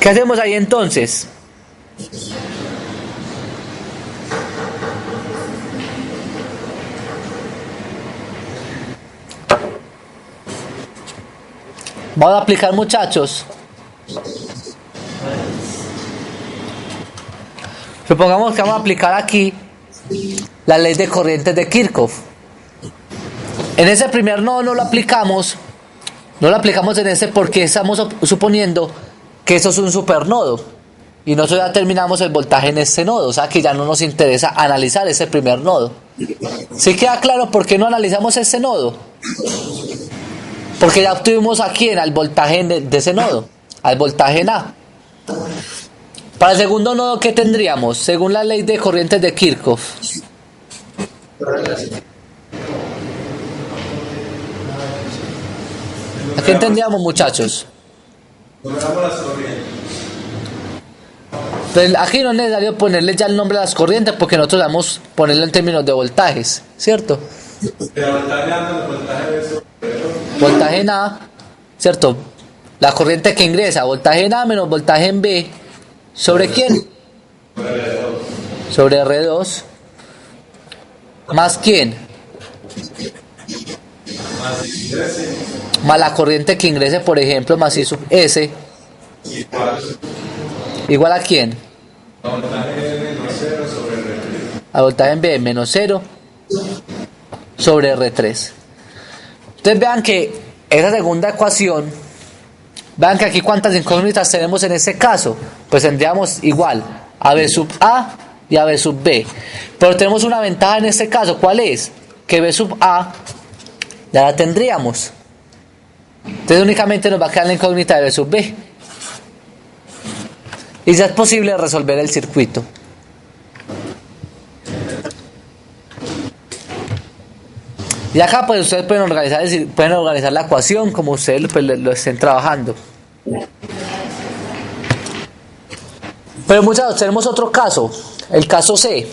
¿Qué hacemos ahí entonces? Vamos a aplicar, muchachos. Supongamos que vamos a aplicar aquí la ley de corrientes de Kirchhoff. En ese primer nodo no lo aplicamos en ese porque estamos suponiendo que eso es un supernodo y nosotros ya terminamos el voltaje en este nodo, o sea que ya no nos interesa analizar ese primer nodo. ¿Sí queda claro por qué no analizamos este nodo? Porque ya obtuvimos aquí al voltaje de ese nodo, al voltaje en A. Para el segundo nodo, ¿qué tendríamos? Según la ley de corrientes de Kirchhoff. ¿A qué entendíamos, muchachos? Entonces aquí no es necesario ponerle ya el nombre a las corrientes porque nosotros vamos a ponerlo en términos de voltajes, ¿cierto? Pero voltaje A menos voltaje B sobre Voltaje en A, ¿cierto? La corriente que ingresa, voltaje en A menos voltaje en B, ¿sobre quién? Sobre R2. ¿Más quién? más ingrese Más la corriente que ingrese, por ejemplo, más I sub S, igual igual a quién? a voltaje B menos 0 sobre R3. A voltaje en B menos 0 sobre R3. Entonces vean que esa segunda ecuación, vean que aquí cuántas incógnitas tenemos en este caso. Pues tendríamos igual a B sub A y a B sub B. Pero tenemos una ventaja en este caso. ¿Cuál es? Que B sub A ya la tendríamos. Entonces únicamente nos va a quedar la incógnita de B sub B. Y ya es posible resolver el circuito. Y acá pues ustedes pueden organizar la ecuación como ustedes pues, lo estén trabajando. Pero muchachos, tenemos otro caso, el caso C.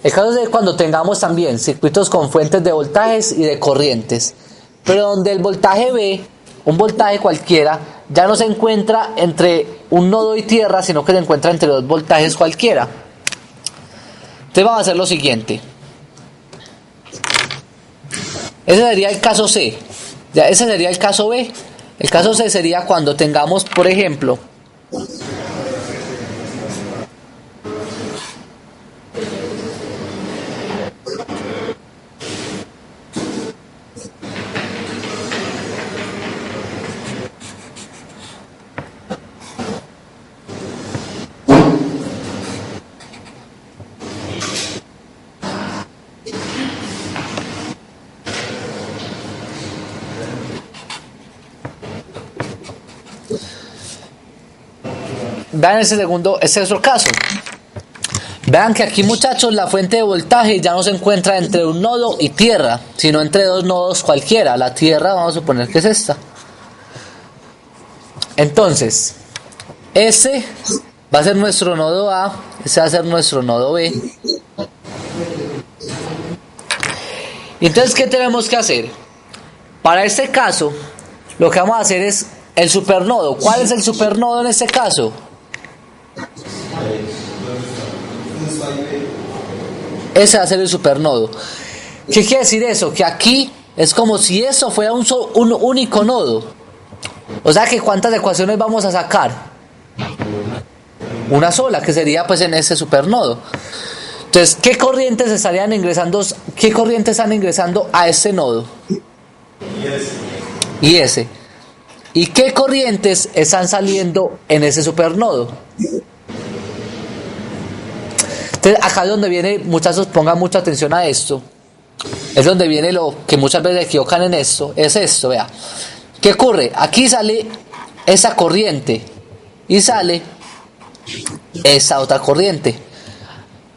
El caso C es cuando tengamos también circuitos con fuentes de voltajes y de corrientes. Pero donde el voltaje B, un voltaje cualquiera, ya no se encuentra entre un nodo y tierra, sino que se encuentra entre dos voltajes cualquiera. Entonces vamos a hacer lo siguiente. Ese sería el caso C. Ya, ese sería el caso B. El caso C sería cuando tengamos, por ejemplo, vean ese otro caso. Vean que aquí, muchachos, la fuente de voltaje ya no se encuentra entre un nodo y tierra, sino entre dos nodos cualquiera. La tierra, vamos a suponer que es esta. Entonces, ese va a ser nuestro nodo A, ese va a ser nuestro nodo B. Y entonces, ¿qué tenemos que hacer? Para este caso, lo que vamos a hacer es el supernodo. ¿Cuál es el supernodo en este caso? Ese va a ser el supernodo. ¿Qué quiere decir eso? Que aquí es como si eso fuera un único nodo. O sea que ¿cuántas ecuaciones vamos a sacar? Una sola, que sería pues en ese supernodo. Entonces, ¿qué corrientes estarían ingresando? ¿Qué corrientes están ingresando a este nodo? Y ese. ¿Y qué corrientes están saliendo en ese supernodo? Entonces, acá es donde viene, muchachos, pongan mucha atención a esto. Es donde viene lo que muchas veces equivocan en esto. Es esto, vea. ¿Qué ocurre? Aquí sale esa corriente y sale esa otra corriente.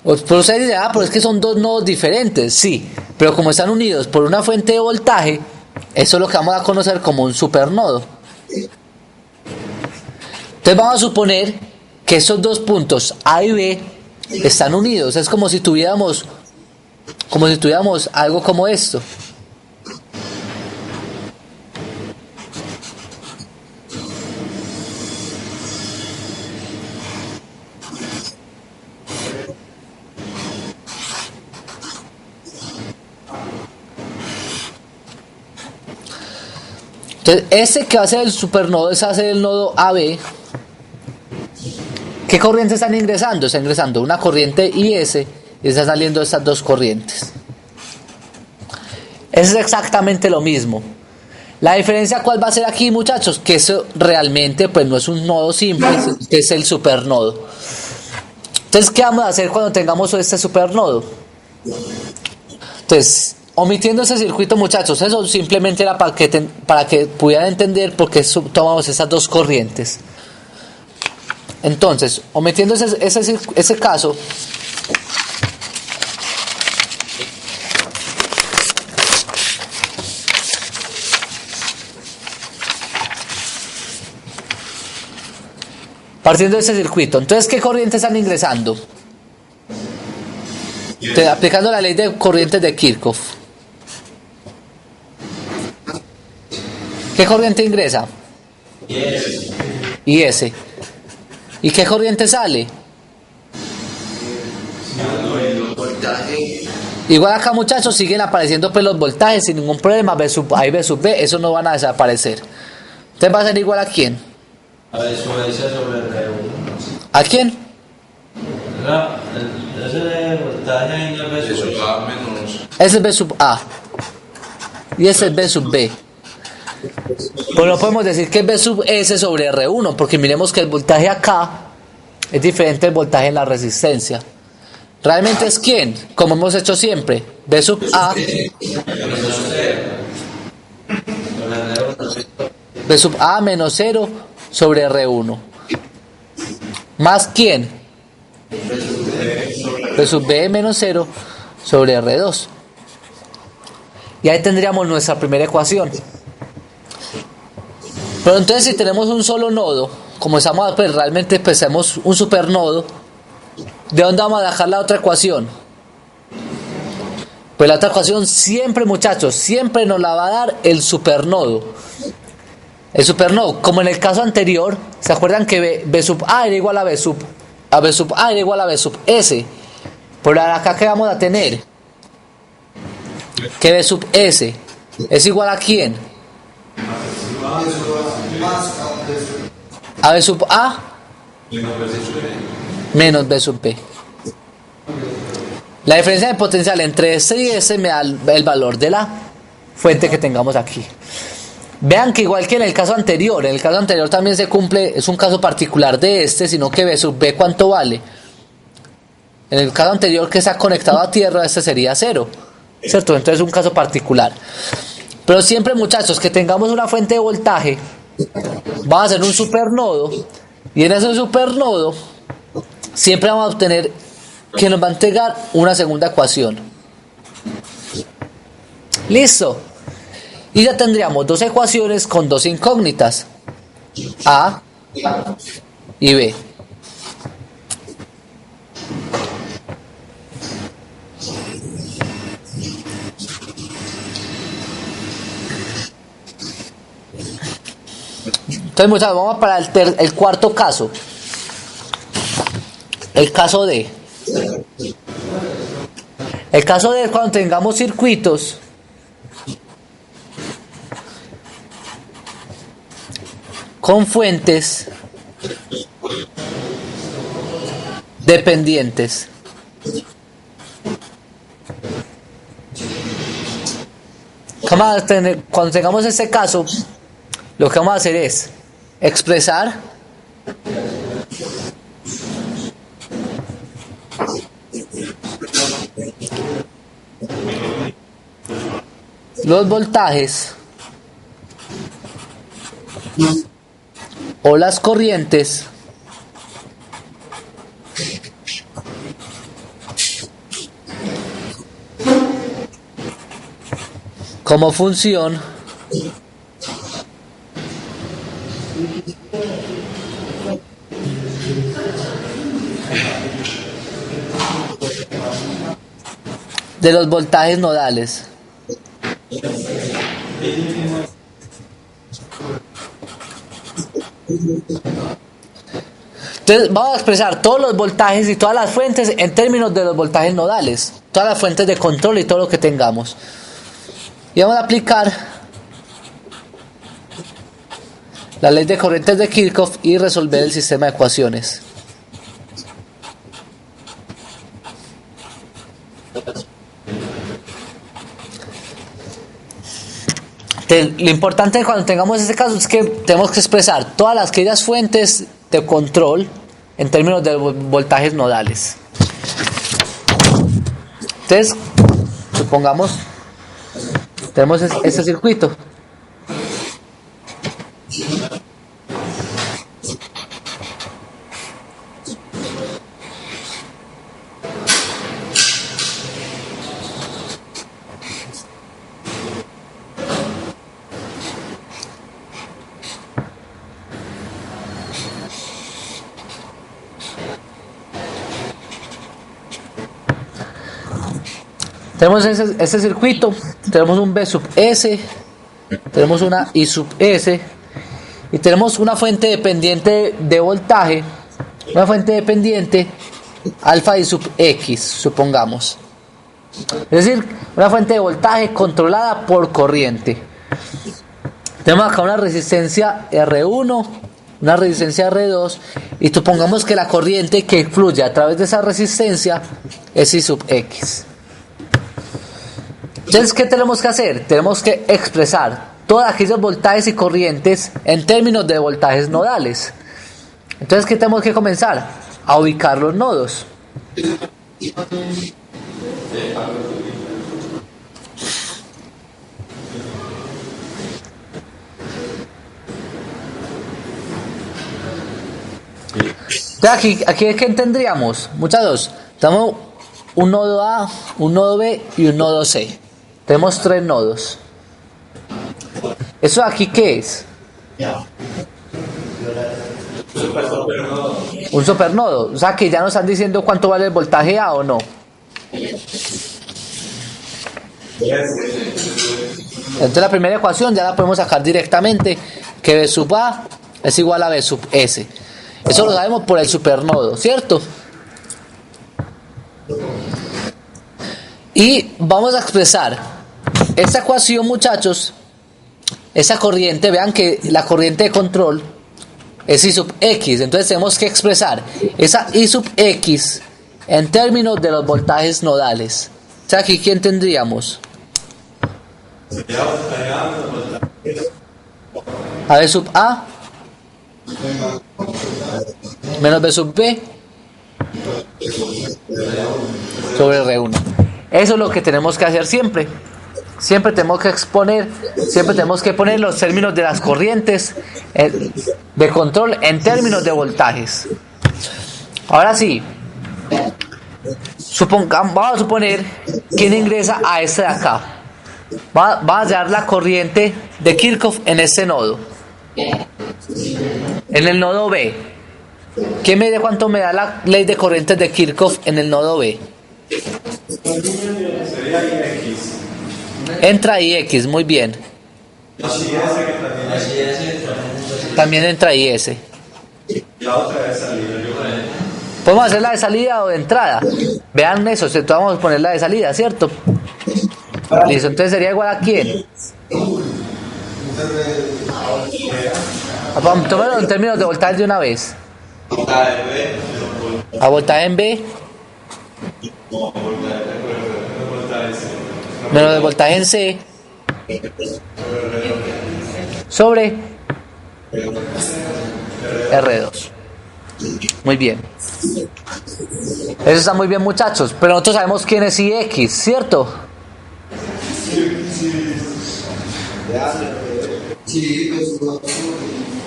Pero ustedes dicen, pero es que son dos nodos diferentes. Sí, pero como están unidos por una fuente de voltaje, eso es lo que vamos a conocer como un supernodo. Entonces vamos a suponer que esos dos puntos A y B están unidos. Es como si tuviéramos algo como esto. Entonces, ese que va a ser el supernodo, ese va a ser el nodo AB. ¿Qué corrientes están ingresando? Está ingresando una corriente IS y están saliendo estas dos corrientes. Es exactamente lo mismo. La diferencia, ¿cuál va a ser aquí, muchachos? Que eso realmente pues no es un nodo simple, es el supernodo. Entonces, ¿qué vamos a hacer cuando tengamos este supernodo? Entonces, omitiendo ese circuito, muchachos, eso simplemente era para que pudieran entender por qué tomamos esas dos corrientes. Entonces, omitiendo ese caso, partiendo de ese circuito. Entonces, ¿qué corrientes están ingresando? Aplicando la ley de corrientes de Kirchhoff. ¿Qué corriente ingresa? Y S. ¿Y qué corriente sale? Igual acá, muchachos, siguen apareciendo pues los voltajes sin ningún problema. B sub A y B sub B, esos no van a desaparecer. Entonces va a ser igual a quién? A ver, sube ese sobre el R1. ¿A quién? Ese voltaje ahí no es Eso B. va menos. Ese es B sub A. Y ese es B sub B. Pues no podemos decir que es B sub S sobre R1, porque miremos que el voltaje acá es diferente del voltaje en la resistencia. ¿Realmente es quién? Como hemos hecho siempre. B sub A. B sub A menos 0 sobre R1. ¿Más quién? B sub B menos 0 sobre R2. Y ahí tendríamos nuestra primera ecuación. Pero entonces si tenemos un solo nodo, como estamos, pues realmente tenemos un supernodo, ¿de dónde vamos a sacar la otra ecuación? Pues la otra ecuación siempre, muchachos, siempre nos la va a dar el supernodo. El supernodo, como en el caso anterior, ¿se acuerdan que B sub A era igual a B sub A era igual a B sub S? Por acá, ¿qué vamos a tener? Que B sub S es igual a quién? A B sub A menos B sub B. La diferencia de potencial entre S y S me da el valor de la fuente que tengamos aquí. Vean que igual que en el caso anterior también se cumple, es un caso particular de este, sino que B sub B, ¿cuánto vale? En el caso anterior que está conectado a tierra, este sería 0, ¿cierto? Entonces es un caso particular. Pero siempre, muchachos, que tengamos una fuente de voltaje, vamos a hacer un supernodo, y en ese supernodo siempre vamos a obtener que nos va a entregar una segunda ecuación. Listo. Y ya tendríamos dos ecuaciones con dos incógnitas, A y B. Entonces, muchachos, vamos para el cuarto caso. El caso D. El caso D es cuando tengamos circuitos con fuentes dependientes. Cuando tengamos este caso, lo que vamos a hacer es expresar los voltajes o las corrientes como función de los voltajes nodales. Entonces vamos a expresar todos los voltajes y todas las fuentes en términos de los voltajes nodales, todas las fuentes de control y todo lo que tengamos. Y vamos a aplicar la ley de corrientes de Kirchhoff y resolver el sistema de ecuaciones. Lo importante cuando tengamos este caso es que tenemos que expresar todas aquellas fuentes de control en términos de voltajes nodales. Entonces, supongamos, tenemos este circuito. Tenemos ese circuito, tenemos un B sub S, tenemos una I sub S y tenemos una fuente dependiente de voltaje, una fuente dependiente alfa I sub X, supongamos. Es decir, una fuente de voltaje controlada por corriente. Tenemos acá una resistencia R1, una resistencia R2 y supongamos que la corriente que fluye a través de esa resistencia es I sub X. Entonces, ¿qué tenemos que hacer? Tenemos que expresar todos aquellos voltajes y corrientes en términos de voltajes nodales. Entonces, ¿qué tenemos que comenzar? A ubicar los nodos. Entonces, aquí ¿qué tendríamos? Muchachos, tenemos un nodo A, un nodo B y un nodo C. Tenemos 3 nodos. ¿Eso aquí qué es? Un supernodo. O sea que ya nos están diciendo cuánto vale el voltaje A o no. Entonces la primera ecuación ya la podemos sacar directamente, que B sub A es igual a B sub S. Eso lo sabemos por el supernodo, ¿cierto? Y vamos a expresar esta ecuación, muchachos, esa corriente. Vean que la corriente de control es I sub X. Entonces tenemos que expresar esa I sub X en términos de los voltajes nodales. O sea, aquí ¿quién tendríamos? A B sub A menos B sub B sobre R1. Eso es lo que tenemos que hacer siempre. Siempre tenemos que exponer, siempre tenemos que poner los términos de las corrientes de control en términos de voltajes. Ahora sí, vamos a suponer quién ingresa a este de acá. Va a hallar la corriente de Kirchhoff en este nodo. En el nodo B. ¿Qué me da cuánto me da la ley de corrientes de Kirchhoff en el nodo B? Sería IX. Entra IX, muy bien. También entra IS. La otra de salida. ¿Podemos hacer la de salida o de entrada? Vean eso, vamos a poner la de salida, ¿cierto? Listo, entonces sería igual a ¿quién? Tómalo en términos de voltaje de una vez. A voltaje en B menos el voltaje en C sobre R2. Muy bien. Eso está muy bien, muchachos. Pero nosotros sabemos quién es IX, ¿cierto?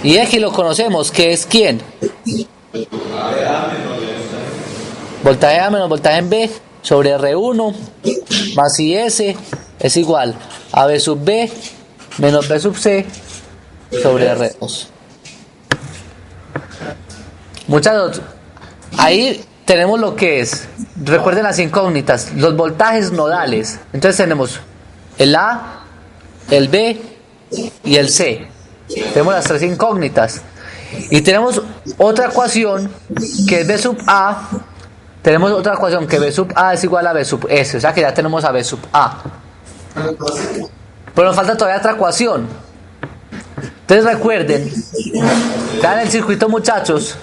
IX lo conocemos, ¿qué es quién? Voltaje A menos voltaje en B sobre R1 más IS es igual a B sub B menos B sub C sobre R2. Muchachos, ahí tenemos lo que es, recuerden las incógnitas, los voltajes nodales. Entonces tenemos el A, el B y el C. Tenemos las 3 incógnitas. Y tenemos otra ecuación que es B sub A. Tenemos otra ecuación que B sub A es igual a B sub S. O sea que ya tenemos a B sub A. Pero nos falta todavía otra ecuación. Entonces recuerden, vean el circuito, muchachos,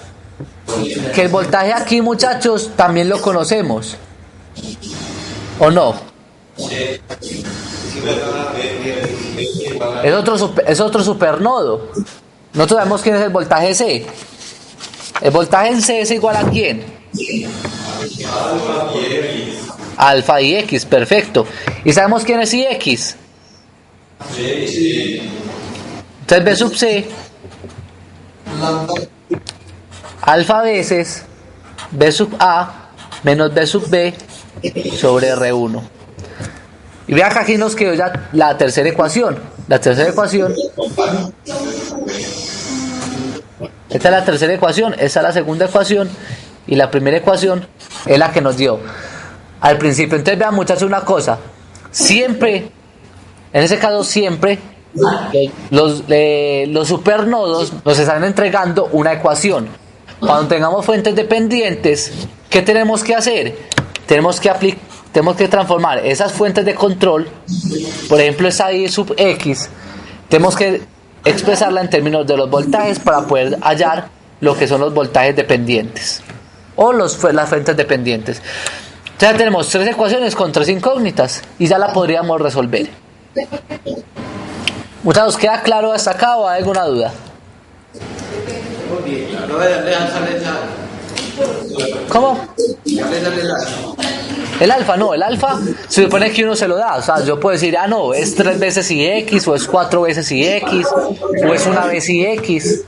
que el voltaje aquí, muchachos, también lo conocemos. ¿O no? Es otro supernodo. Nosotros sabemos quién es el voltaje C. El voltaje en C es igual a ¿quién? Alfa y X, perfecto. ¿Y sabemos quién es IX? Entonces B sub C alfa veces B sub A menos B sub B sobre R1. Y vean que aquí nos quedó ya la tercera ecuación. La tercera ecuación. Esta es la tercera ecuación, esta es la segunda ecuación y la primera ecuación es la que nos dio al principio. Entonces vean muchachos una cosa, siempre, en ese caso siempre, los supernodos nos están entregando una ecuación. Cuando tengamos fuentes dependientes, ¿qué tenemos que hacer? Tenemos que transformar esas fuentes de control, por ejemplo esa I sub X, tenemos que expresarla en términos de los voltajes para poder hallar lo que son los voltajes dependientes o las fuentes dependientes. Entonces ya tenemos 3 ecuaciones con 3 incógnitas y ya la podríamos resolver. Muchachos, ¿queda claro hasta acá o hay alguna duda? ¿Cómo? El alfa, no, el alfa se supone que uno se lo da, o sea, yo puedo decir, no, es 3 veces y X, o es 4 veces y X, o es 1 vez y X.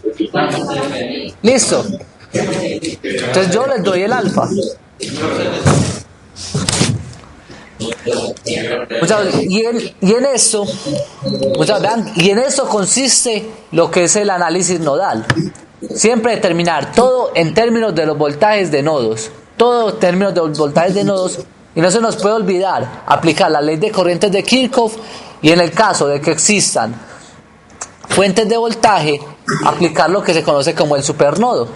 Listo. Entonces yo les doy el alfa. Muchachos, y en eso, muchachos, vean, y en eso consiste lo que es el análisis nodal. Siempre determinar todo en términos de los voltajes de nodos. Todo en términos de los voltajes de nodos. Y no se nos puede olvidar aplicar la ley de corrientes de Kirchhoff. Y en el caso de que existan fuentes de voltaje, aplicar lo que se conoce como el supernodo.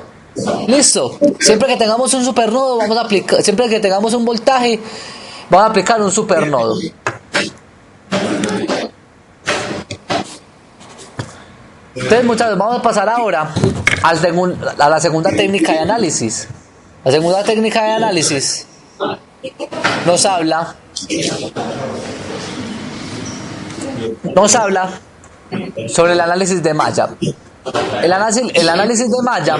Listo. Siempre que tengamos un supernodo, vamos a aplicar. Siempre que tengamos un voltaje, vamos a aplicar un supernodo. Entonces, muchachos, vamos a pasar ahora a la segunda técnica de análisis. La segunda técnica de análisis nos habla sobre el análisis de malla. El análisis de malla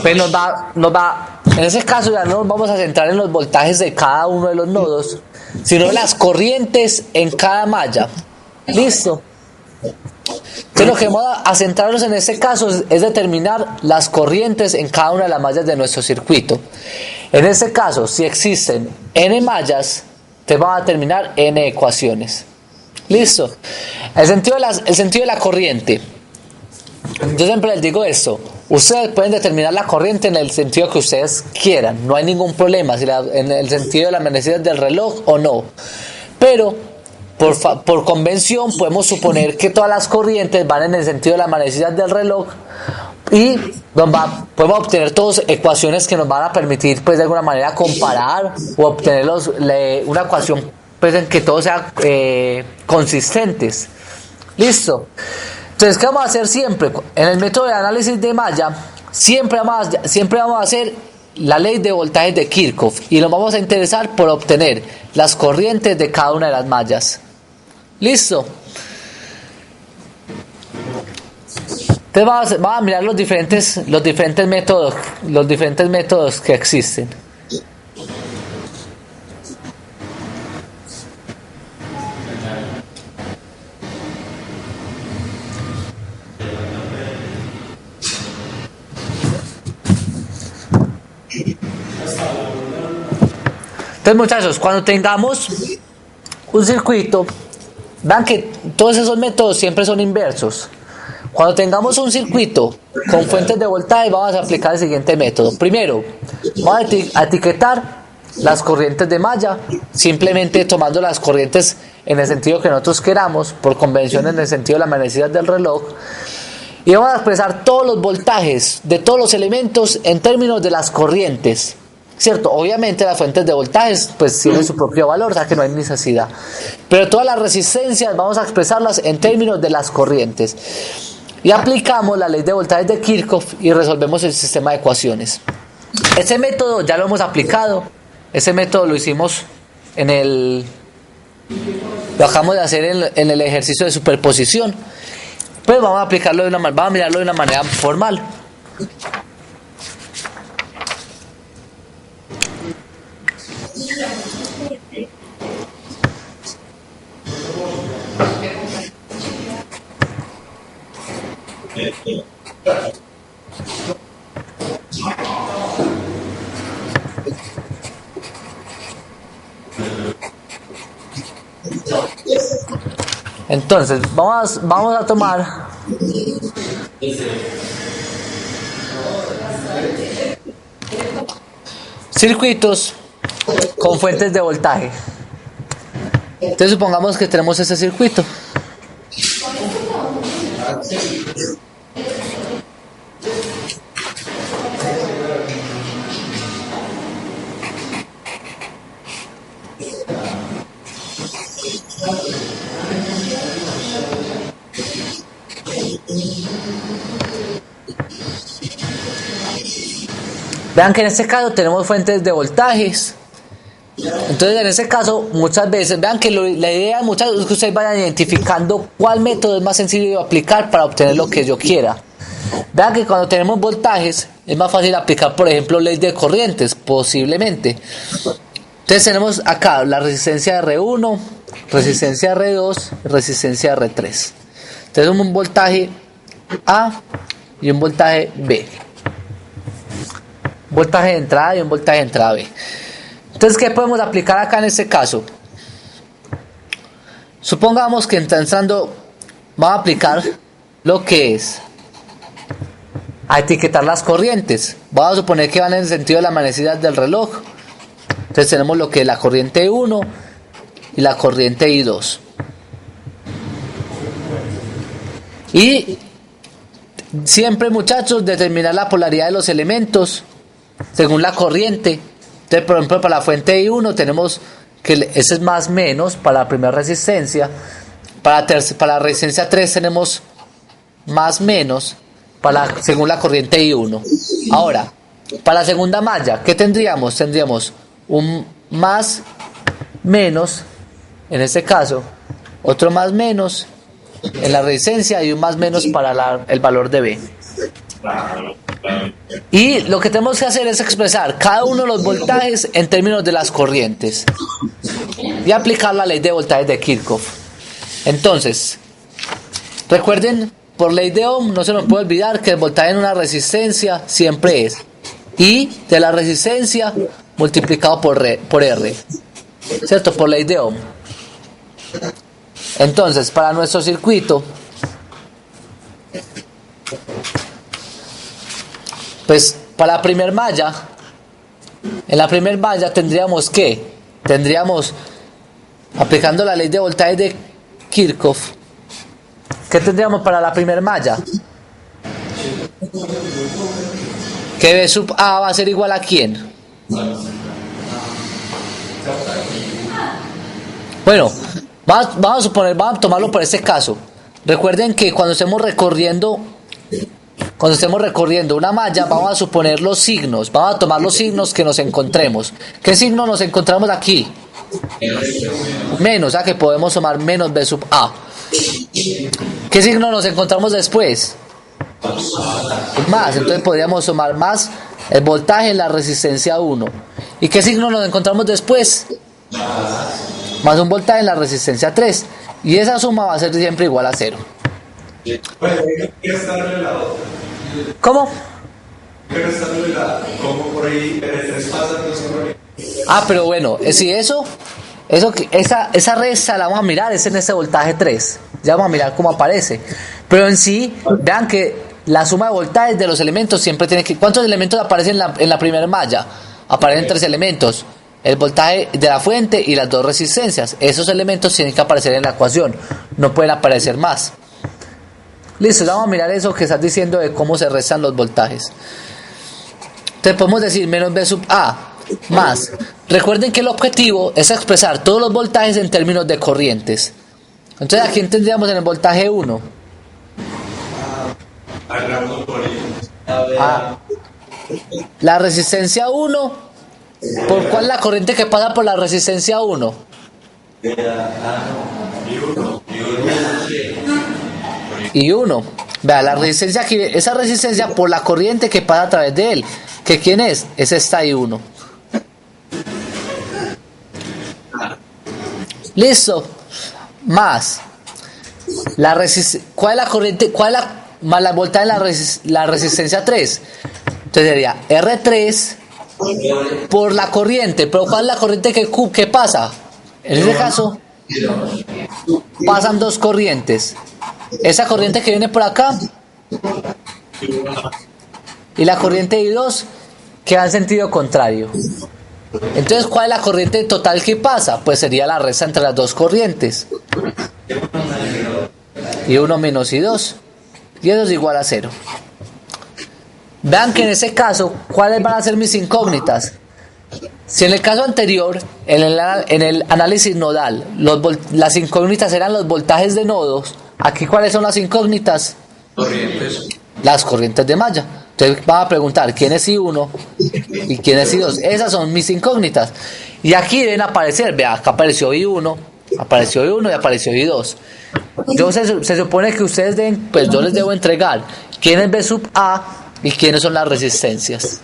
pues nos va, en ese caso ya no nos vamos a centrar en los voltajes de cada uno de los nodos, sino en las corrientes en cada malla. Listo. Entonces lo que vamos a centrarnos en este caso es determinar las corrientes en cada una de las mallas de nuestro circuito. En este caso, si existen n mallas, te van a determinar n ecuaciones. Listo. El sentido de la corriente. Yo siempre les digo esto. Ustedes pueden determinar la corriente en el sentido que ustedes quieran. No hay ningún problema en el sentido de las manecillas del reloj o no. Pero por convención podemos suponer que todas las corrientes van en el sentido de las manecillas del reloj y podemos obtener todas ecuaciones que nos van a permitir pues de alguna manera comparar o obtener una ecuación pues en que todos sean consistentes. Listo. Entonces, ¿qué vamos a hacer siempre? En el método de análisis de malla siempre vamos a hacer la ley de voltajes de Kirchhoff y nos vamos a interesar por obtener las corrientes de cada una de las mallas. Listo. Entonces vamos a mirar los diferentes métodos que existen. Entonces, muchachos, cuando tengamos un circuito, vean que todos esos métodos siempre son inversos. Cuando tengamos un circuito con fuentes de voltaje, vamos a aplicar el siguiente método. Primero, vamos a etiquetar las corrientes de malla, simplemente tomando las corrientes en el sentido que nosotros queramos, por convención en el sentido de las manecillas del reloj. Y vamos a expresar todos los voltajes de todos los elementos en términos de las corrientes. ¿Cierto? Obviamente las fuentes de voltajes pues tienen su propio valor, o sea que no hay necesidad. Pero todas las resistencias vamos a expresarlas en términos de las corrientes. Y aplicamos la ley de voltajes de Kirchhoff y resolvemos el sistema de ecuaciones. Ese método ya lo hemos aplicado. Ese método lo hicimos lo acabamos de hacer en el ejercicio de superposición. Pues vamos a mirarlo de una manera formal. Entonces, vamos a tomar circuitos con fuentes de voltaje. Entonces supongamos que tenemos ese circuito. Vean que en este caso tenemos fuentes de voltajes. Entonces en ese caso muchas veces, vean que la idea muchas veces es que ustedes vayan identificando cuál método es más sencillo de aplicar para obtener lo que yo quiera. Vean que cuando tenemos voltajes es más fácil aplicar, por ejemplo, ley de corrientes, posiblemente. Entonces tenemos acá la resistencia R1, resistencia R2, resistencia R3. Entonces un voltaje A y un voltaje B. Voltaje de entrada y un voltaje de entrada B. Entonces, ¿qué podemos aplicar acá en este caso? Supongamos que entrando, vamos a aplicar lo que es a etiquetar las corrientes. Vamos a suponer que van en el sentido de la manecillas del reloj. Entonces tenemos lo que es la corriente 1 y la corriente I2. Y siempre, muchachos, determinar la polaridad de los elementos según la corriente. Entonces, por ejemplo, para la fuente I1 tenemos que ese es más menos para la primera resistencia. Para la resistencia 3 tenemos más menos según la corriente I1. Ahora, para la segunda malla, ¿qué tendríamos? Tendríamos un más menos, en este caso, otro más menos en la resistencia y un más menos para el valor de B. Y lo que tenemos que hacer es expresar cada uno de los voltajes en términos de las corrientes y aplicar la ley de voltajes de Kirchhoff. Entonces, recuerden, por ley de Ohm no se nos puede olvidar que el voltaje en una resistencia siempre es I de la resistencia multiplicado por R, ¿cierto? Por ley de Ohm. Entonces, para nuestro circuito, pues para la primer malla, en la primer malla tendríamos aplicando la ley de voltaje de Kirchhoff, ¿qué tendríamos para la primer malla? Que B sub A va a ser igual a ¿quién? Bueno, vamos a tomarlo por este caso. Recuerden que cuando estemos recorriendo una malla, vamos a suponer los signos, vamos a tomar los signos que nos encontremos. ¿Qué signo nos encontramos aquí? Menos, que podemos tomar menos B sub A. ¿Qué signo nos encontramos después? Más, entonces podríamos tomar más el voltaje en la resistencia 1. ¿Y qué signo nos encontramos después? Más un voltaje en la resistencia 3. Y esa suma va a ser siempre igual a 0. ¿Cómo? Pero bueno, si esa resta la vamos a mirar, es en este voltaje 3. Ya vamos a mirar cómo aparece. Pero en sí, vean que la suma de voltajes de los elementos siempre tiene que... ¿Cuántos elementos aparecen en la primera malla? Aparecen 3 elementos. El voltaje de la fuente y las 2 resistencias. Esos elementos tienen que aparecer en la ecuación. No pueden aparecer más. Listo, vamos a mirar eso que estás diciendo de cómo se restan los voltajes. Entonces podemos decir menos B sub A más. Recuerden que el objetivo es expresar todos los voltajes en términos de corrientes. Entonces, ¿a quién tendríamos en el voltaje 1? La resistencia 1. ¿Por cuál es la corriente que pasa por la resistencia 1? Y 1. Vea, la resistencia aquí, esa resistencia por la corriente que pasa a través de él. ¿Que quién es? Es esta I1. Listo. Más. ¿Cuál es la corriente? Más la voltaje en la resistencia 3. Entonces sería R3 por la corriente. Pero ¿cuál es la corriente que pasa? En este caso, pasan 2 corrientes. Esa corriente que viene por acá y la corriente I2 que va en sentido contrario. Entonces, ¿cuál es la corriente total que pasa? Pues sería la resta entre las dos corrientes. Y 1 menos I2. Y eso es igual a 0. Vean que en ese caso, ¿cuáles van a ser mis incógnitas? Si en el caso anterior, en el análisis nodal, las incógnitas eran los voltajes de nodos, aquí ¿cuáles son las incógnitas? Corrientes. Las corrientes de malla. Entonces van a preguntar quién es I1 y quién es I2. Esas son mis incógnitas. Y aquí deben aparecer, vea, acá apareció I1 y apareció I2. Se supone que ustedes deben, pues yo les debo entregar quién es B sub A y quiénes son las resistencias.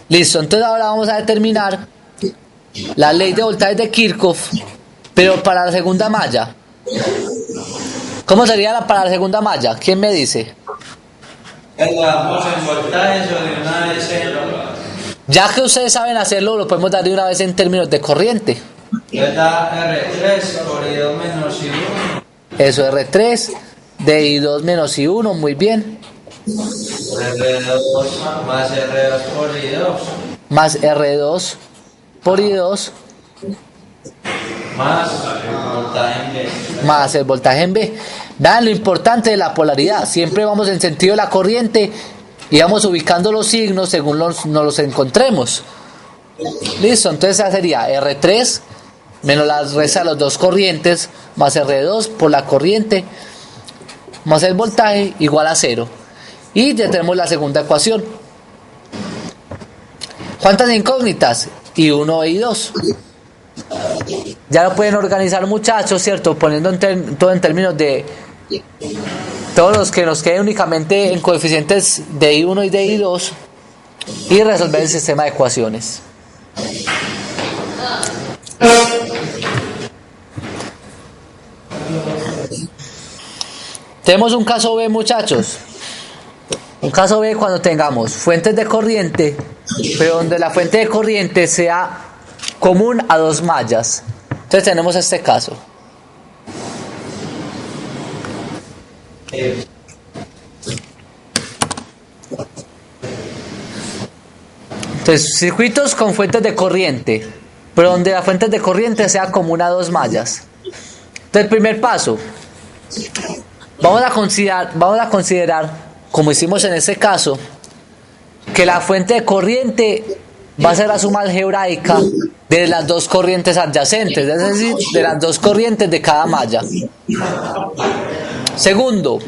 Listo, entonces ahora vamos a determinar la ley de voltajes de Kirchhoff, pero para la segunda malla. ¿Cómo sería para la segunda malla? ¿Quién me dice? Lo damos en voltajes o de una vez en... Ya que ustedes saben hacerlo, lo podemos dar de una vez en términos de corriente. Le da R3 por I2 menos I1. Eso, R3 de I2 menos I1, muy bien. R2 más R2 por I2. Más R2 por I2. Más voltaje en B. Más el voltaje en B. Vean lo importante de la polaridad. Siempre vamos en sentido de la corriente y vamos ubicando los signos según nos los encontremos. Listo, entonces esa sería R3 menos la resta de las dos corrientes más R2 por la corriente más el voltaje igual a 0. Y ya tenemos la segunda ecuación. ¿Cuántas incógnitas? I1 e I2. Ya lo pueden organizar, muchachos, ¿cierto? Poniendo todo en términos de todos los que nos queden únicamente en coeficientes de I1 y de I2 y resolver el sistema de ecuaciones. Tenemos un caso B, muchachos. Un caso B cuando tengamos fuentes de corriente, pero donde la fuente de corriente sea común a dos mallas. Entonces tenemos este caso. Entonces, circuitos con fuentes de corriente, pero donde la fuente de corriente sea común a dos mallas. Entonces, el primer paso, vamos a considerar, como hicimos en este caso, que la fuente de corriente va a ser la suma algebraica de las dos corrientes adyacentes, es decir, de las dos corrientes de cada malla. Segundo,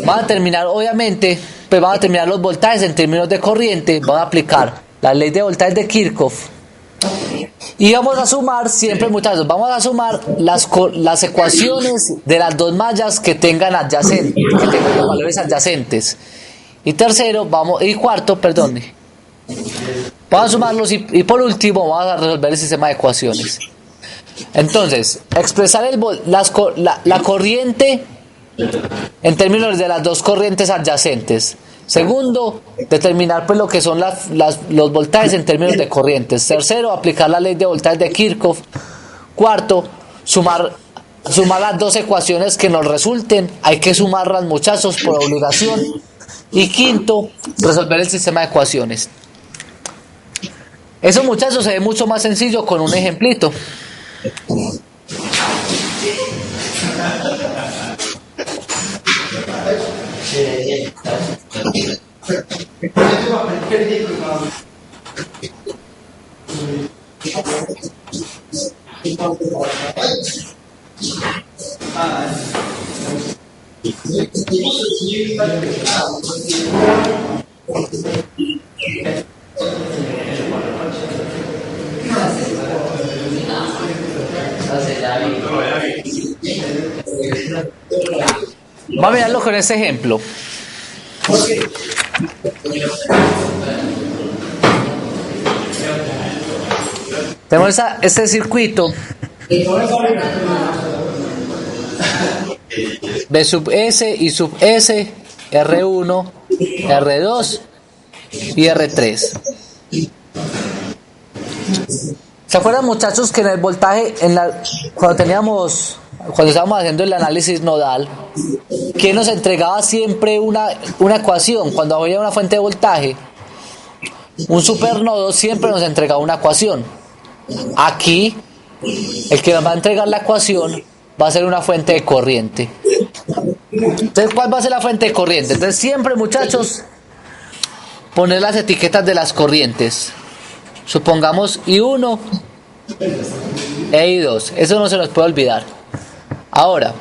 van a determinar, obviamente, pues van a determinar los voltajes en términos de corriente, van a aplicar la ley de voltajes de Kirchhoff. Y vamos a sumar, siempre muchachos, vamos a sumar las ecuaciones de las dos mallas que tengan adyacentes, que tengan los valores adyacentes. Y cuarto, vamos a sumarlos y por último vamos a resolver el sistema de ecuaciones. Entonces, expresar la corriente en términos de las dos corrientes adyacentes. Segundo, determinar pues lo que son los voltajes en términos de corrientes. Tercero, aplicar la ley de voltajes de Kirchhoff. Cuarto, sumar las dos ecuaciones que nos resulten. Hay que sumarlas, muchachos, por obligación. Y quinto, resolver el sistema de ecuaciones. Eso, muchachos, se ve mucho más sencillo con un ejemplito. Vamos a mirarlo con este ejemplo. Tenemos este circuito B sub S y sub S, R1, R2 y R3. ¿Se acuerdan, muchachos, que en el voltaje, cuando estábamos haciendo el análisis nodal, que nos entregaba siempre una ecuación cuando había una fuente de voltaje? un supernodo siempre nos entrega una ecuación. Aquí, el que nos va a entregar la ecuación va a ser una fuente de corriente. Entonces, ¿cuál va a ser la fuente de corriente? Entonces, siempre, muchachos, poner las etiquetas de las corrientes. Supongamos I1 e I2. Eso no se nos puede olvidar. Ahora,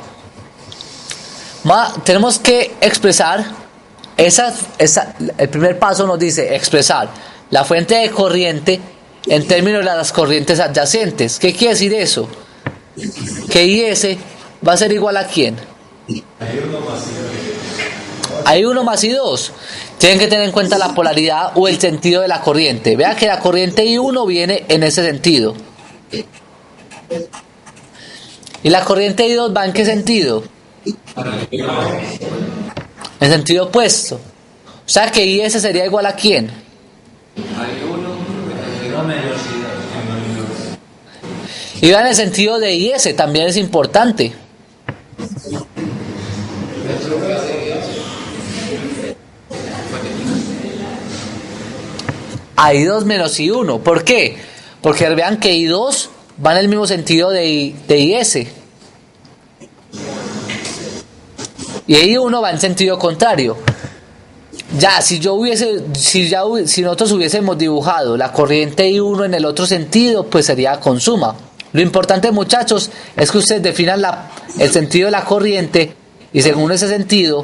tenemos que expresar el primer paso nos dice expresar la fuente de corriente en términos de las corrientes adyacentes. ¿Qué quiere decir eso? Que IS va a ser igual a ¿quién? A I1 más I2. Tienen que tener en cuenta la polaridad o el sentido de la corriente. Vean que la corriente I1 viene en ese sentido. ¿Y la corriente I2 va en qué sentido? En sentido opuesto. O sea que IS sería igual a ¿quién? Y va en el sentido de IS, también es importante. A I2 menos I1. ¿Por qué? Porque vean que I2 va en el mismo sentido de IS. Y I1 va en sentido contrario. Ya, si nosotros hubiésemos dibujado la corriente I1 en el otro sentido, pues sería con suma. Lo importante, muchachos, es que ustedes definan el sentido de la corriente y según ese sentido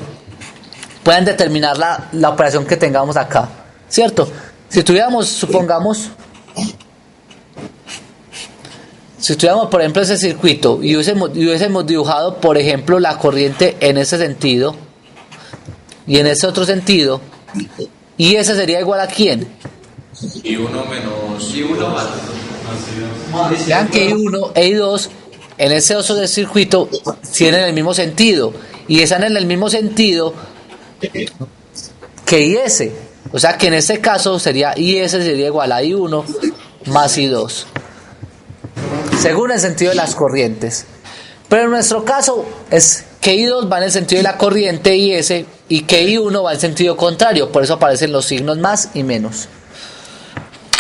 puedan determinar la operación que tengamos acá, ¿cierto? Si tuviéramos, por ejemplo, ese circuito y hubiésemos dibujado, por ejemplo, la corriente en ese sentido y en ese otro sentido, y ese sería igual a ¿quién? I1 menos I1 más. Vean que I1 e I2 en ese otro del circuito tienen el mismo sentido y están en el mismo sentido que IS. O sea que en este caso IS sería igual a I1 más I2, según el sentido de las corrientes. Pero en nuestro caso es que I2 va en el sentido de la corriente IS y que I1 va en sentido contrario, por eso aparecen los signos más y menos.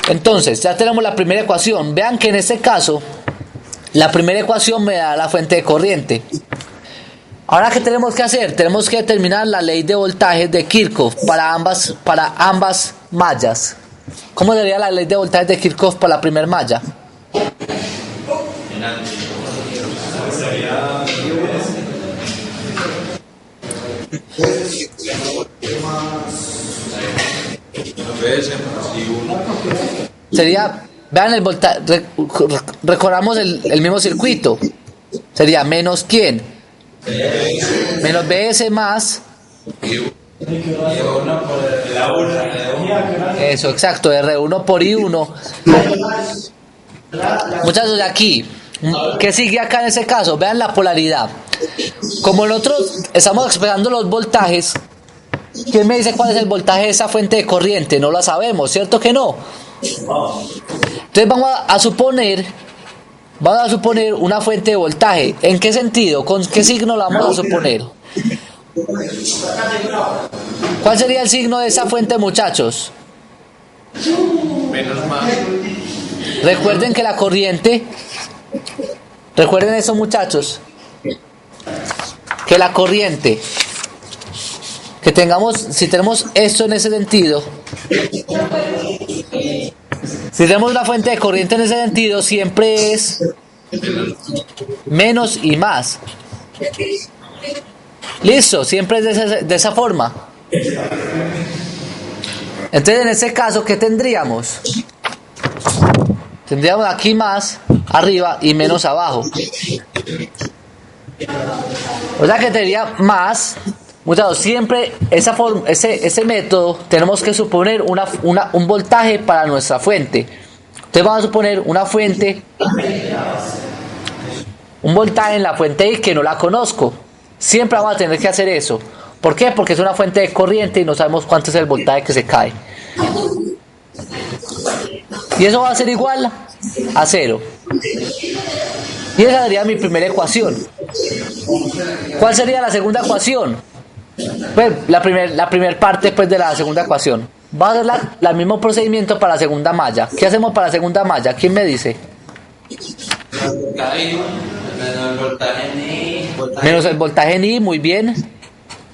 Entonces, ya tenemos la primera ecuación. Vean que en este caso, la primera ecuación me da la fuente de corriente. Ahora, ¿qué tenemos que hacer? Tenemos que determinar la ley de voltajes de Kirchhoff para ambas mallas. ¿Cómo sería la ley de voltajes de Kirchhoff para la primera malla? Sería, vean el voltaje, recordamos el mismo circuito. Sería menos ¿quién? Menos BS más. Eso, exacto, R1 por I1. Muchachos, de aquí, ¿qué sigue acá en ese caso? Vean la polaridad. Como nosotros estamos expresando los voltajes, ¿quién me dice cuál es el voltaje de esa fuente de corriente? No la sabemos, ¿cierto que no? Entonces vamos a suponer una fuente de voltaje. ¿En qué sentido? ¿Con qué signo la vamos a suponer? ¿Cuál sería el signo de esa fuente, muchachos? Menos más. Recuerden que la corriente, recuerden eso, muchachos, que la corriente que tengamos, si tenemos esto en ese sentido, si tenemos una fuente de corriente en ese sentido, siempre es menos y más. Listo, siempre es de esa forma. Entonces, en ese caso, ¿qué tendríamos? Tendríamos aquí más arriba y menos abajo. O sea que tendría más. Muchachos, siempre ese método tenemos que suponer un voltaje para nuestra fuente. Entonces vamos a suponer un voltaje en la fuente I que no la conozco. Siempre vamos a tener que hacer eso. ¿Por qué? Porque es una fuente de corriente y no sabemos cuánto es el voltaje que se cae. Y eso va a ser igual a 0. Y esa sería mi primera ecuación. ¿Cuál sería la segunda ecuación? Pues la primera parte pues, de la segunda ecuación. Va a ser el mismo procedimiento para la segunda malla. ¿Qué hacemos para la segunda malla? ¿Quién me dice? Menos el voltaje en I. Menos el voltaje en I, muy bien.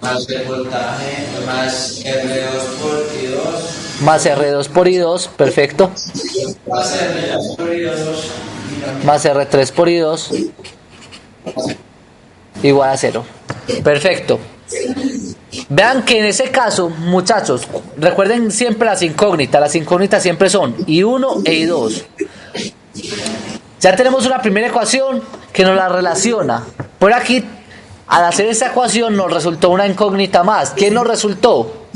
Más el voltaje, más R2 por I2. Más R2 por I2, perfecto. Más R3 por I2. Más R3 por I2 igual a 0. Perfecto. Vean que en ese caso, muchachos, recuerden siempre las incógnitas. Las incógnitas siempre son I1 e I2. Ya tenemos una primera ecuación que nos la relaciona. Por aquí, al hacer esta ecuación, nos resultó una incógnita más. ¿Qué nos resultó?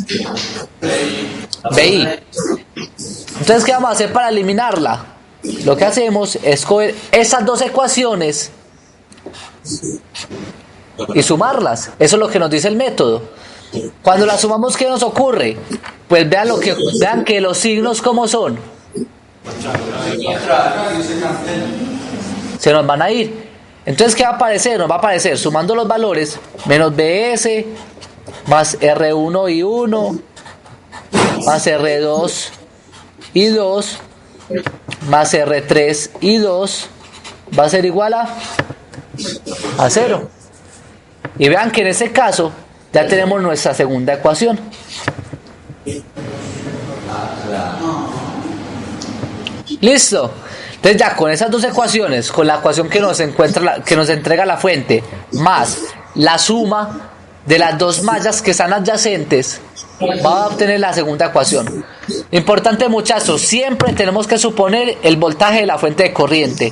BI. Entonces, ¿qué vamos a hacer para eliminarla? Lo que hacemos es coger esas dos ecuaciones y sumarlas. Eso es lo que nos dice el método. Cuando las sumamos, ¿qué nos ocurre? Pues vean que los signos como son. Se nos van a ir. Entonces, ¿qué va a aparecer? Nos va a aparecer sumando los valores menos BS más R1 y 1 más R2 y 2 más R3 y 2 va a ser igual a 0. Y vean que en ese caso ya tenemos nuestra segunda ecuación. Listo. Entonces ya con esas dos ecuaciones, con la ecuación que nos entrega la fuente, más la suma de las dos mallas que están adyacentes, va a obtener la segunda ecuación. Importante, muchachos, siempre tenemos que suponer el voltaje de la fuente de corriente.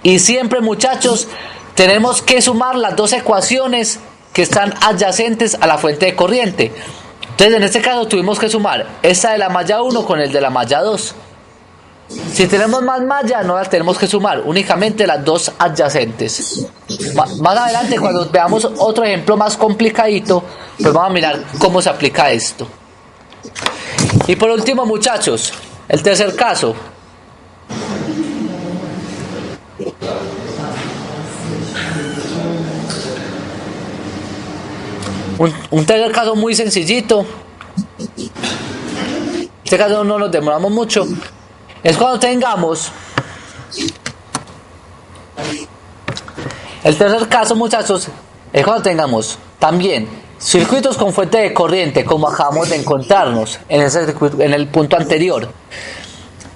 Y siempre, muchachos, tenemos que sumar las dos ecuaciones que están adyacentes a la fuente de corriente. Entonces, en este caso tuvimos que sumar esta de la malla 1 con el de la malla 2. Si tenemos más mallas, no las tenemos que sumar, únicamente las dos adyacentes. Más adelante, cuando veamos otro ejemplo más complicadito, pues vamos a mirar cómo se aplica esto. Y por último, muchachos, el tercer caso. Un tercer caso muy sencillito. Este caso no nos demoramos mucho. Es cuando tengamos el tercer caso, muchachos, es cuando tengamos también circuitos con fuente de corriente, como acabamos de encontrarnos en el punto anterior.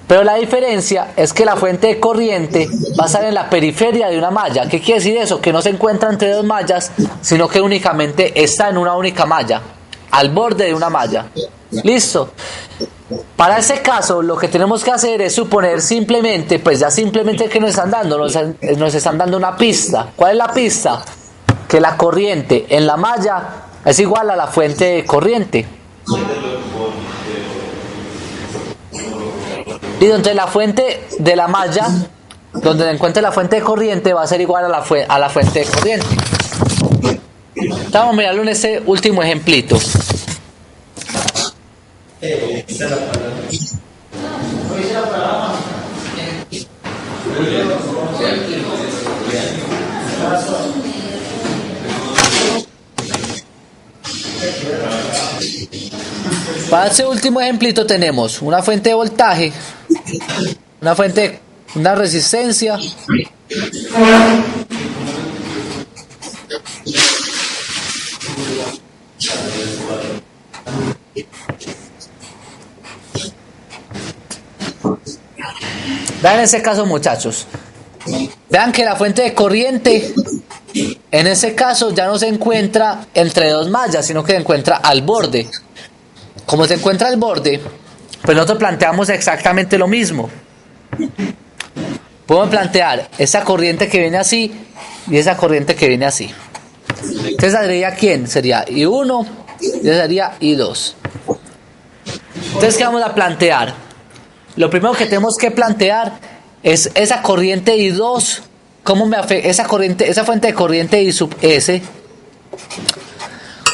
Pero la diferencia es que la fuente de corriente va a estar en la periferia de una malla. ¿Qué quiere decir eso? Que no se encuentra entre dos mallas, sino que únicamente está en una única malla, al borde de una malla. ¿Listo? Para ese caso, lo que tenemos que hacer es suponer simplemente, pues ya simplemente que nos están dando, nos están dando una pista. ¿Cuál es la pista? Que la corriente en la malla es igual a la fuente de corriente. Y entonces la fuente de la malla, donde se encuentre la fuente de corriente, va a ser igual a la fuente de corriente. Vamos a mirarlo en este último ejemplito. Para ese último ejemplito tenemos una fuente de voltaje, una resistencia, vean en ese caso, muchachos, vean que la fuente de corriente en ese caso ya no se encuentra entre dos mallas, sino que se encuentra al borde. Como se encuentra al borde, pues nosotros planteamos exactamente lo mismo. Podemos plantear esa corriente que viene así y esa corriente que viene así. Entonces sería ¿quién? Sería I1 y sería I2. Entonces, ¿qué vamos a plantear? Lo primero que tenemos que plantear es esa corriente I2. ¿Cómo me afecta esa fuente de corriente I sub S?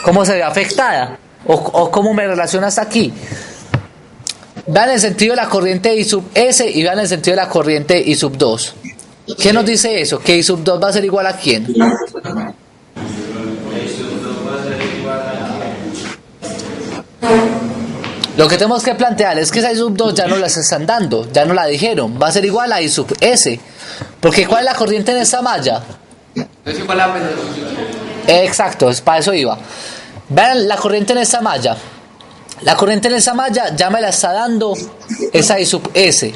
¿Cómo se ve afectada? O cómo me relaciona hasta aquí. Vean el sentido de la corriente I sub S y vean el sentido de la corriente I sub 2. ¿Qué nos dice eso? Que I sub 2 va a ser igual a ¿quién? Lo que tenemos que plantear es que esa I sub 2 ya no la están dando, ya no la dijeron, va a ser igual a I sub S. Porque ¿cuál es la corriente en esta malla? Es igual a menos. Exacto, es para eso iba. Vean la corriente en esta malla. La corriente en esa malla ya me la está dando esa I sub S.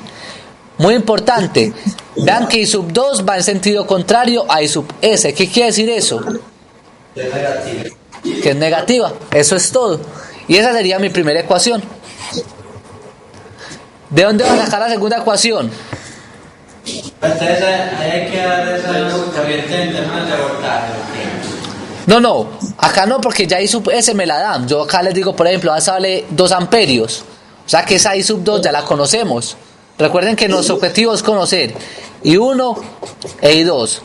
Muy importante. Vean que I sub 2 va en sentido contrario a I sub S. ¿Qué quiere decir eso? Es negativo. Que es negativa. Eso es todo. Y esa sería mi primera ecuación. ¿De dónde va a sacar la segunda ecuación? Entonces ahí hay que dar esa corriente en términos de voltaje. No, acá no, porque ya I sub S me la dan. Yo acá les digo, por ejemplo, esa vale 2 amperios. O sea que esa I sub 2 ya la conocemos. Recuerden que nuestro objetivo es conocer I1 e I2.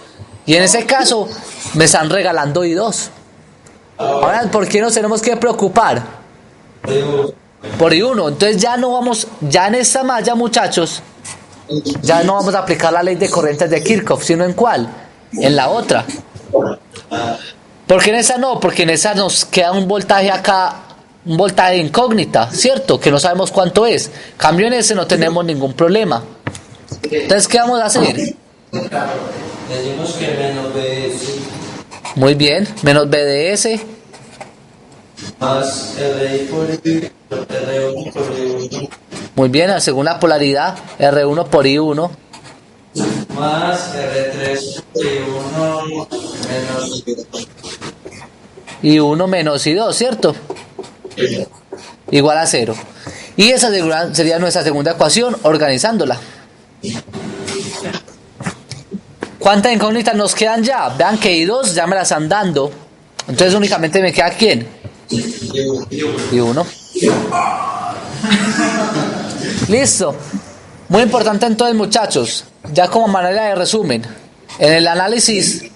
Y en ese caso me están regalando I2. Ahora, ¿por qué nos tenemos que preocupar? Por I1. Entonces ya no vamos, ya en esta malla, muchachos, ya no vamos a aplicar la ley de corrientes de Kirchhoff, sino en cuál, en la otra. ¿Por qué en esa no? Porque en esa nos queda un voltaje acá, un voltaje de incógnita, ¿cierto? Que no sabemos cuánto es. Cambio en ese no tenemos ningún problema. Entonces, ¿qué vamos a hacer? Decimos que menos BS Muy bien, menos BDS más RI por R1 por I1 muy bien, según la polaridad, R1 por I1 más R3 por I1 menos I1 menos I2, ¿cierto? Igual a 0. Y esa sería nuestra segunda ecuación, organizándola. ¿Cuántas incógnitas nos quedan ya? Vean que I2 ya me las están dando. Entonces únicamente me queda ¿quién? I1. Listo. Muy importante entonces, muchachos, ya como manera de resumen, en el análisis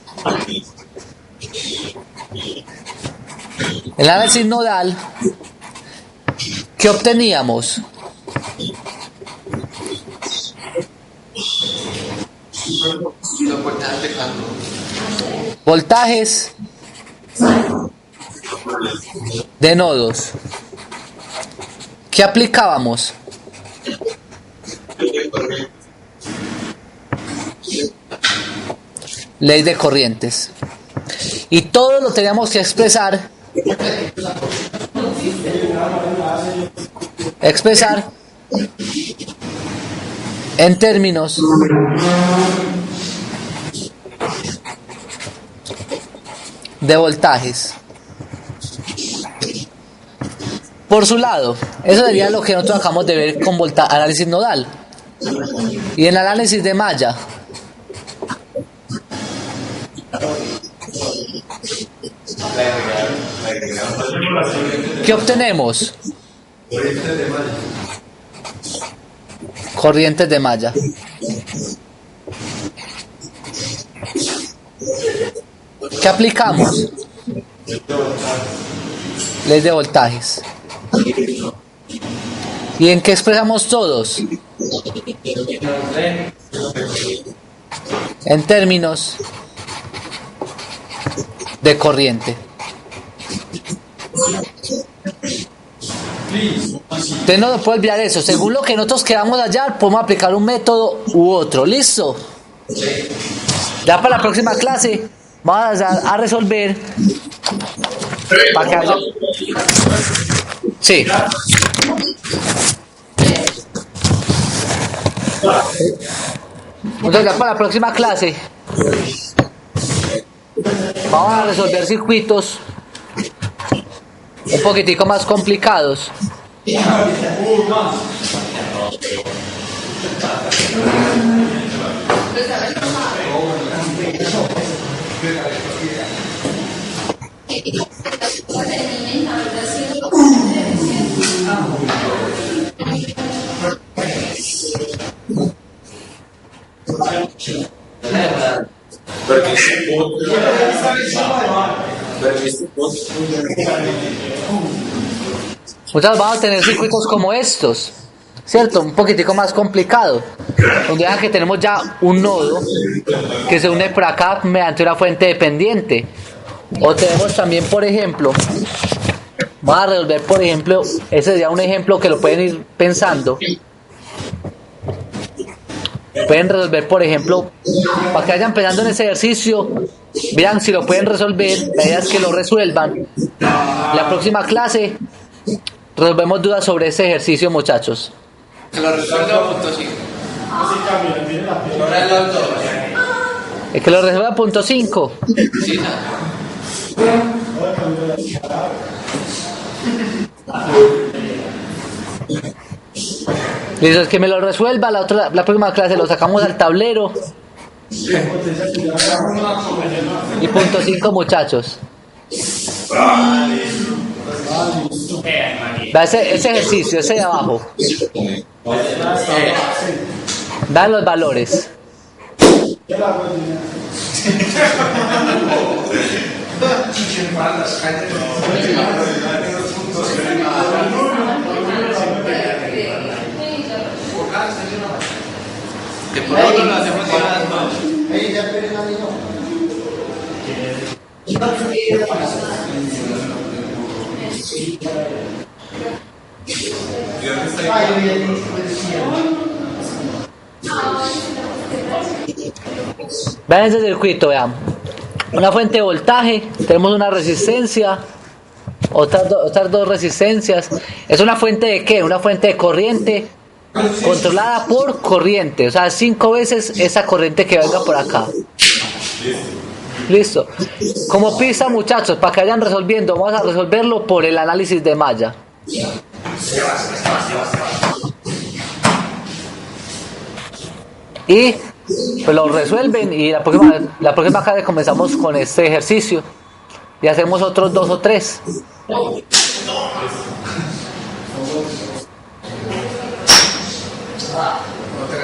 nodal, ¿qué obteníamos? Los voltajes de calor. Voltajes de nodos. ¿Qué aplicábamos? Ley de corrientes. Y todo lo teníamos que expresar en términos de voltajes. Por su lado, eso sería lo que nosotros acabamos de ver con análisis nodal. Y en análisis de malla, ¿qué obtenemos? Corrientes de malla. ¿Qué aplicamos? Ley de voltajes. ¿Y en qué expresamos todos? En términos de corriente. Usted no puede olvidar eso. Según lo que nosotros quedamos allá, podemos aplicar un método u otro. ¿Listo? Ya para la próxima clase vamos a resolver para que haya... Sí. Entonces ya para la próxima clase vamos a resolver circuitos un poquitico más complicados. Muchas vamos a tener circuitos como estos, ¿cierto? Un poquitico más complicado, donde vean que tenemos ya un nodo que se une por acá mediante una fuente dependiente. O tenemos también, por ejemplo, Vamos a resolver, por ejemplo, ese sería un ejemplo que lo pueden ir pensando. Pueden resolver, por ejemplo, para que vayan pensando en ese ejercicio, vean si lo pueden resolver. La idea es que lo resuelvan. La próxima clase resolvemos dudas sobre ese ejercicio, muchachos. Que lo resuelva punto 5. Sobre los dos. El que lo resuelva punto 5. Sí, nada. Listo, el que me lo resuelva, la próxima clase lo sacamos al tablero. Y punto 5, muchachos. Vea ese ejercicio, ese de abajo. Vean los valores. Que por otro lo hacemos con las manos. Vean ese circuito, vean. Una fuente de voltaje, tenemos una resistencia, otras dos resistencias. ¿Es una fuente de qué? Una fuente de corriente controlada por corriente, o sea, 5 veces esa corriente que venga por acá. Listo. Como pista, muchachos, para que vayan resolviendo, vamos a resolverlo por el análisis de malla. Y pues lo resuelven y la próxima clase comenzamos con este ejercicio y hacemos otros 2 o 3. No te